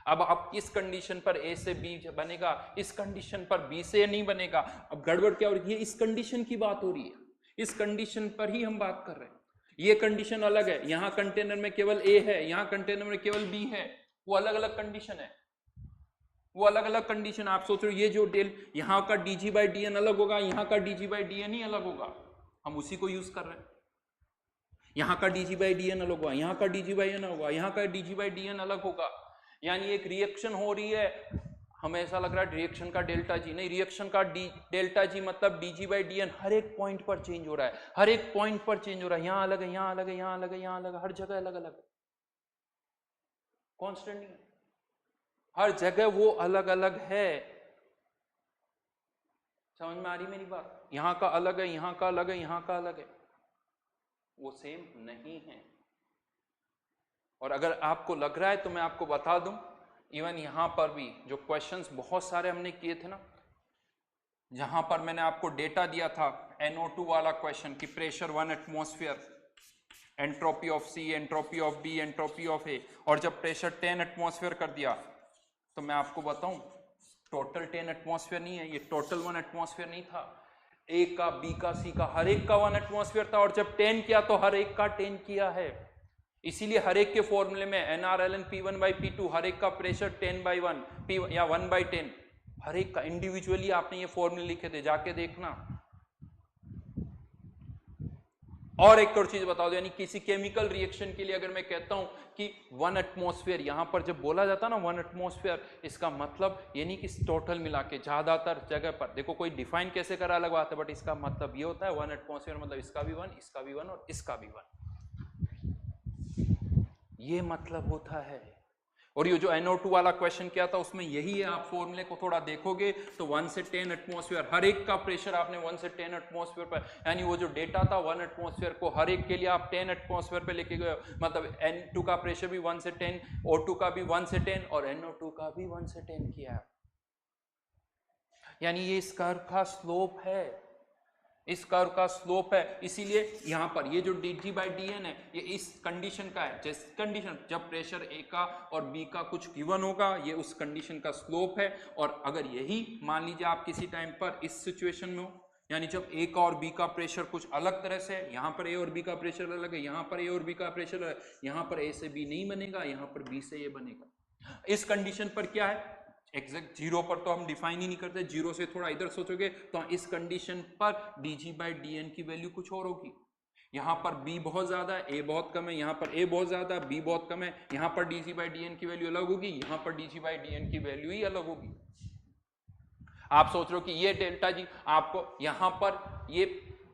अब आप इस कंडीशन पर ए से बी बनेगा, इस कंडीशन पर बी से ए नहीं बनेगा। अब गड़बड़ क्या हो रही है, इस कंडीशन की बात हो रही है, इस कंडीशन पर ही हम बात कर रहे हैं। ये कंडीशन अलग है, यहां कंटेनर में केवल ए है, यहां कंटेनर में केवल बी है, वो अलग अलग कंडीशन है, वो अलग अलग कंडीशन। आप सोच रहे हो ये जो यहां का dg/dn अलग होगा, यहां का dg/dn ही अलग होगा, हम उसी को यूज कर रहे हैं। यहां का dg/dn अलग होगा, यहां का dg/dn होगा, यहां का dg/dn अलग होगा। यानी एक रिएक्शन हो रही है, हमें ऐसा लग रहा है रिएक्शन का डेल्टा जी, नहीं, रिएक्शन का डेल्टा जी मतलब dg/dn हर एक पॉइंट पर चेंज हो रहा है, हर एक पॉइंट पर चेंज हो रहा है, यहां अलग है, यहां अलग है, यहां अलग है, यहां अलग है, हर जगह अलग अलग है, कांस्टेंट नहीं है, हर जगह वो अलग अलग है। समझ में आ रही मेरी बात, यहां का अलग है, यहां का अलग है, यहां का अलग है, वो सेम नहीं है। और अगर आपको लग रहा है तो मैं आपको बता दूं, इवन यहां पर भी जो क्वेश्चंस बहुत सारे हमने किए थे ना, जहां पर मैंने आपको डेटा दिया था NO2 वाला क्वेश्चन कि pressure 1 atmosphere, entropy of C, entropy of B, entropy of A, और जब प्रेशर 10 एटमॉस्फेयर कर दिया तो मैं आपको बताऊं टोटल 10 एटमॉस्फेयर नहीं है, ये टोटल 1 एटमॉस्फेयर नहीं था, ए का, बी का, सी का, हर एक का 1 एटमॉस्फेयर था, और जब 10 किया तो हर एक का 10 किया है। इसीलिए हर एक के फॉर्मूले में NR/ln P1/P2, हर एक का प्रेशर 10/1 P या 1/10, हर एक का इंडिविजुअली आपने ये फॉर्मूले लिखे थे, जाके देखना। और एक और चीज बता दो, यानी किसी केमिकल रिएक्शन के लिए अगर मैं कहता हूं कि 1 एटमॉस्फेयर, यहां पर जब बोला जाता है ना 1 एटमॉस्फेयर, इसका मतलब ये नहीं कि टोटल मिला के, ज्यादातर जगह पर देखो कोई डिफाइन कैसे करा अलग बात है, बट इसका मतलब ये होता है 1 एटमॉस्फेयर मतलब इसका भी 1, इसका भी 1 और इसका भी 1, ये मतलब होता है। और ये जो NO2 वाला क्वेश्चन किया था उसमें यही है, आप फॉर्मूले को थोड़ा देखोगे तो 1 से 10 एटमॉस्फेयर, हर एक का प्रेशर आपने 1 से 10 एटमॉस्फेयर पर, यानी वो जो डेटा था 1 एटमॉस्फेयर को हर एक के लिए आप 10 एटमॉस्फेयर पे लेके गए, मतलब N2 का प्रेशर भी 1 से 10, O2 का भी 1 से 10 और NO2 का भी 1 से 10 किया, यानी ये इस कर्व का स्लोप है, इस कर्व का स्लोप है। इसीलिए यहां पर ये जो dg/dn है ये इस कंडीशन का है, जिस कंडीशन जब प्रेशर A का और B का कुछ गिवन होगा, ये उस कंडीशन का स्लोप है। और अगर यही मान लीजिए आप किसी टाइम पर इस सिचुएशन में हो, यानी जब A का और B का प्रेशर कुछ अलग तरह से है, यहां पर A और B का प्रेशर अलग है, यहां पर A और B का प्रेशर अलग है, यहां पर A से B नहीं बनेगा, यहां पर B से A बनेगा। इस कंडीशन पर क्या है, एग्जैक्ट जीरो पर तो हम डिफाइन ही नहीं करते, जीरो से थोड़ा इधर सोचोगे तो इस कंडीशन पर dg/dn की वैल्यू कुछ और होगी। यहां पर b बहुत ज्यादा है, a बहुत कम है, यहां पर a बहुत ज्यादा है, b बहुत कम है, यहां पर dg/dn की वैल्यू अलग होगी, यहां पर dg/dn की वैल्यू ही अलग होगी। आप सोच रहे हो कि ये डेल्टा जी आपको यहां पर ये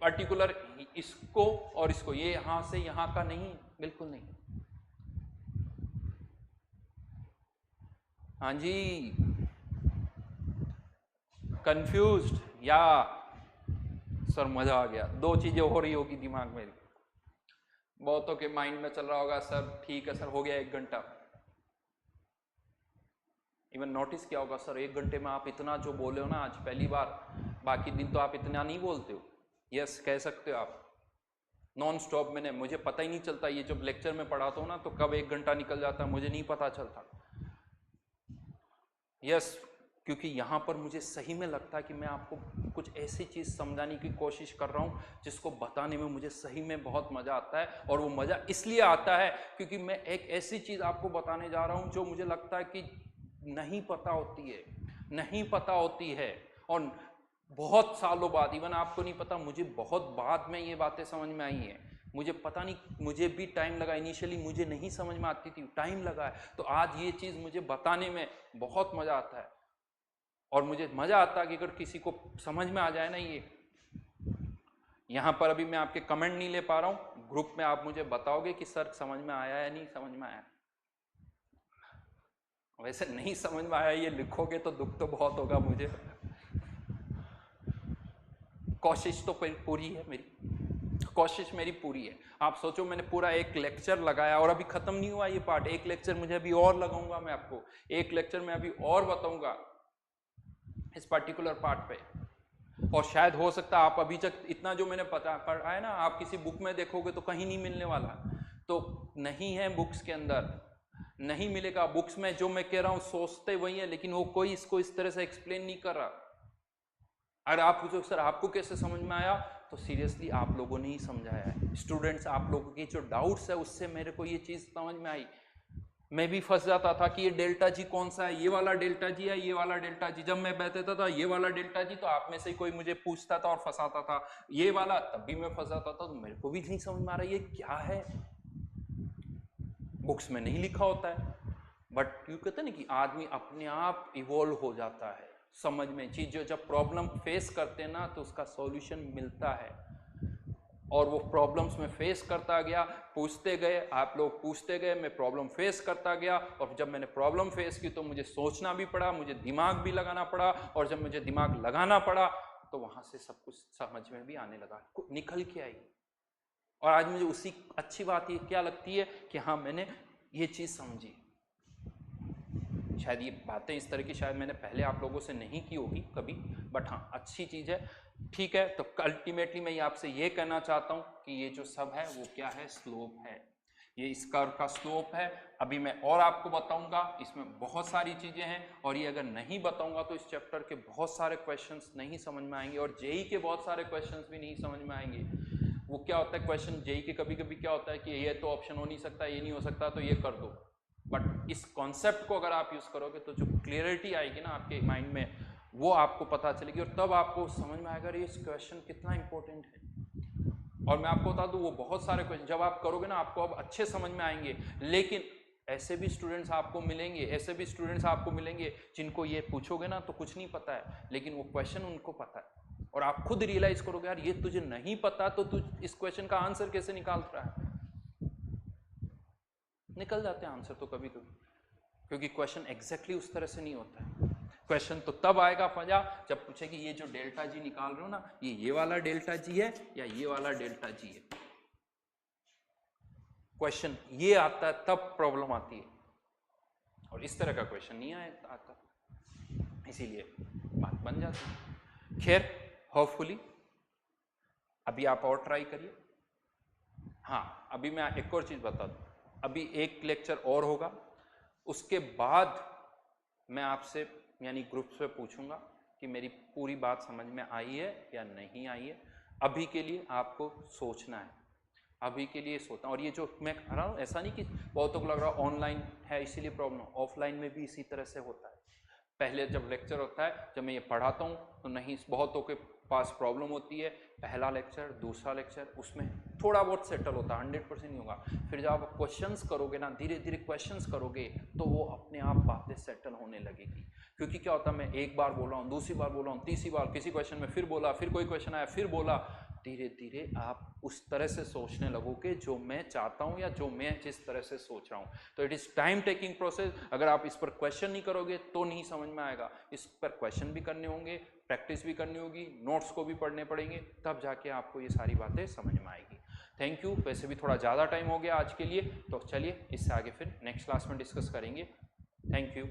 पर्टिकुलर इसको और इसको, ये यहां से यहां का नहीं, बिल्कुल नहीं। हाँ जी, कंफ्यूज्ड या सर मजा आ गया, दो चीजें हो रही होगी दिमाग में, बहुतों के माइंड में चल रहा होगा सर ठीक है सर हो गया 1 घंटा, इवन नोटिस किया होगा सर 1 घंटे में आप इतना जो बोले हो ना आज पहली बार, बाकी दिन तो आप इतना नहीं बोलते हो। यस कह सकते हो आप, नॉन स्टॉप मैंने, मुझे पता ही नहीं चलता, ये जब लेक्चर में पढ़ाता हूँ ना तो कब 1 घंटा निकल जाता है मुझे नहीं पता चलता। यस क्योंकि यहाँ पर मुझे सही में लगता है कि मैं आपको कुछ ऐसी चीज़ समझाने की कोशिश कर रहा हूँ जिसको बताने में मुझे सही में बहुत मज़ा आता है। और वो मज़ा इसलिए आता है क्योंकि मैं एक ऐसी चीज़ आपको बताने जा रहा हूँ जो मुझे लगता है कि नहीं पता होती है, नहीं पता होती है, और बहुत सालों बाद, इवन आपको नहीं पता, मुझे बहुत बाद में ये बातें समझ में आई हैं। मुझे पता नहीं, मुझे भी टाइम लगा, इनिशियली मुझे नहीं समझ में आती थी, टाइम लगा है। तो आज ये चीज़ मुझे बताने में बहुत मज़ा आता है, और मुझे मज़ा आता है कि अगर किसी को समझ में आ जाए ना ये। यहाँ पर अभी मैं आपके कमेंट नहीं ले पा रहा हूँ, ग्रुप में आप मुझे बताओगे कि सर समझ में आया या नहीं समझ में आया। वैसे नहीं समझ में आया ये लिखोगे तो दुख तो बहुत होगा मुझे, कोशिश तो पूरी है मेरी, कोशिश मेरी पूरी है। आप सोचो मैंने पूरा एक लेक्चर लगाया और अभी खत्म नहीं हुआ ये पार्ट, एक लेक्चर मुझे अभी और लगाऊंगा, मैं आपको एक लेक्चर में अभी और बताऊंगा इस पर्टिकुलर पार्ट पे। और शायद हो सकता है आप अभी तक इतना जो मैंने पढ़ा है ना, आप किसी बुक में देखोगे तो कहीं नहीं मिलने वाला, तो नहीं है बुक्स के अंदर, नहीं मिलेगा बुक्स में। जो मैं कह रहा हूं सोचते वही है, लेकिन वो कोई इसको इस तरह से एक्सप्लेन नहीं कर रहा। अगर आप पूछो सर आपको कैसे समझ में आया, तो सीरियसली आप लोगों ने ही समझाया है। स्टूडेंट्स, आप लोगों की जो डाउट्स है उससे मेरे को ये चीज समझ में आई। मैं भी फंस जाता था कि ये डेल्टा जी कौन सा है, ये वाला डेल्टा जी है, ये वाला डेल्टा जी। जब मैं बैठता था ये वाला डेल्टा जी, तो आप में से कोई मुझे पूछता था और फंसाता था, ये वाला, तब भी मैं फंसाता था। तो मेरे को भी नहीं समझ में आ रहा ये क्या है, बुक्स में नहीं लिखा होता है। बट क्यों कहते हैं ना कि आदमी अपने आप इवॉल्व हो जाता है समझ में चीज, जो जब प्रॉब्लम फेस करते हैं ना तो उसका सॉल्यूशन मिलता है। और वो प्रॉब्लम्स में फेस करता गया, पूछते गए, आप लोग पूछते गए, मैं प्रॉब्लम फेस करता गया। और जब मैंने प्रॉब्लम फेस की तो मुझे सोचना भी पड़ा, मुझे दिमाग भी लगाना पड़ा, और जब मुझे दिमाग लगाना पड़ा तो वहां से सब कुछ समझ में भी आने लगा, निकल के आई। और आज मुझे उसी अच्छी बात ये क्या लगती है कि हाँ मैंने ये चीज़ समझी। शायद ये बातें इस तरह की शायद मैंने पहले आप लोगों से नहीं की होगी कभी, बट हाँ अच्छी चीज़ है। ठीक है, तो अल्टीमेटली मैं आपसे ये कहना चाहता हूँ कि ये जो सब है वो क्या है, स्लोप है। ये इस कर्व का स्लोप है। अभी मैं और आपको बताऊंगा, इसमें बहुत सारी चीज़ें हैं, और ये अगर नहीं बताऊंगा तो इस चैप्टर के बहुत सारे क्वेश्चंस नहीं समझ में आएंगे, और जेई के बहुत सारे क्वेश्चंस भी नहीं समझ में आएंगे। वो क्या होता है क्वेश्चन जेई के, कभी कभी क्या होता है कि ये तो ऑप्शन हो नहीं सकता, ये नहीं हो सकता, तो ये कर दो। बट इस कॉन्सेप्ट को अगर आप यूज़ करोगे तो जो क्लियरिटी आएगी ना आपके माइंड में, वो आपको पता चलेगी, और तब आपको समझ में आएगा ये क्वेश्चन कितना इंपॉर्टेंट है। और मैं आपको बता दूं वो बहुत सारे क्वेश्चन जब आप करोगे ना आपको अब अच्छे समझ में आएंगे। लेकिन ऐसे भी स्टूडेंट्स आपको मिलेंगे जिनको ये पूछोगे ना तो कुछ नहीं पता है, लेकिन वो क्वेश्चन उनको पता है और आप खुद रियलाइज करोगे यार ये तुझे नहीं पता तो तू इस क्वेश्चन का आंसर कैसे निकाल रहा है। निकल जाते हैं आंसर तो कभी कभी, क्योंकि क्वेश्चन एग्जैक्टली उस तरह से नहीं होता है। क्वेश्चन तो तब आएगा मजा जब पूछे कि ये जो डेल्टा जी निकाल रहे हो ना ये वाला डेल्टा जी है या ये वाला डेल्टा जी है। क्वेश्चन ये आता है तब प्रॉब्लम आती है, और इस तरह का क्वेश्चन नहीं आता, इसीलिए बात बन जाती है। खैर होपफुली अभी आप और ट्राई करिए। हाँ अभी मैं एक और चीज बता दूं, अभी एक लेक्चर और होगा, उसके बाद मैं आपसे यानी ग्रुप से पूछूंगा कि मेरी पूरी बात समझ में आई है या नहीं आई है। अभी के लिए आपको सोचना है, अभी के लिए सोचना। और ये जो मैं कह रहा हूँ ऐसा नहीं कि बहुतों को लग रहा है ऑनलाइन है इसीलिए प्रॉब्लम, ऑफलाइन में भी इसी तरह से होता है। पहले जब लेक्चर होता है जब मैं ये पढ़ाता हूँ तो नहीं, बहुतों के पास प्रॉब्लम होती है, पहला लेक्चर दूसरा लेक्चर उसमें थोड़ा बहुत सेटल होता है, 100% नहीं होगा। फिर जब आप क्वेश्चंस करोगे ना, धीरे धीरे क्वेश्चंस करोगे तो वो अपने आप बातें सेटल होने लगेगी। क्योंकि क्या होता है मैं एक बार बोला हूँ, दूसरी बार बोला हूँ, तीसरी बार किसी क्वेश्चन में फिर बोला, फिर कोई क्वेश्चन आया फिर बोला, धीरे धीरे आप उस तरह से सोचने लगोगे जो मैं चाहता हूं या जो मैं जिस तरह से सोच रहा हूं। तो it is time taking process. अगर आप इस पर क्वेश्चन नहीं करोगे तो नहीं समझ में आएगा, इस पर क्वेश्चन भी करने होंगे, प्रैक्टिस भी करनी होगी, नोट्स को भी पढ़ने पड़ेंगे, तब जाके आपको ये सारी बातें समझ में आएगी। Thank you. वैसे भी थोड़ा ज़्यादा टाइम हो गया आज के लिए, तो चलिए इससे आगे फिर नेक्स्ट क्लास में डिस्कस करेंगे। Thank you.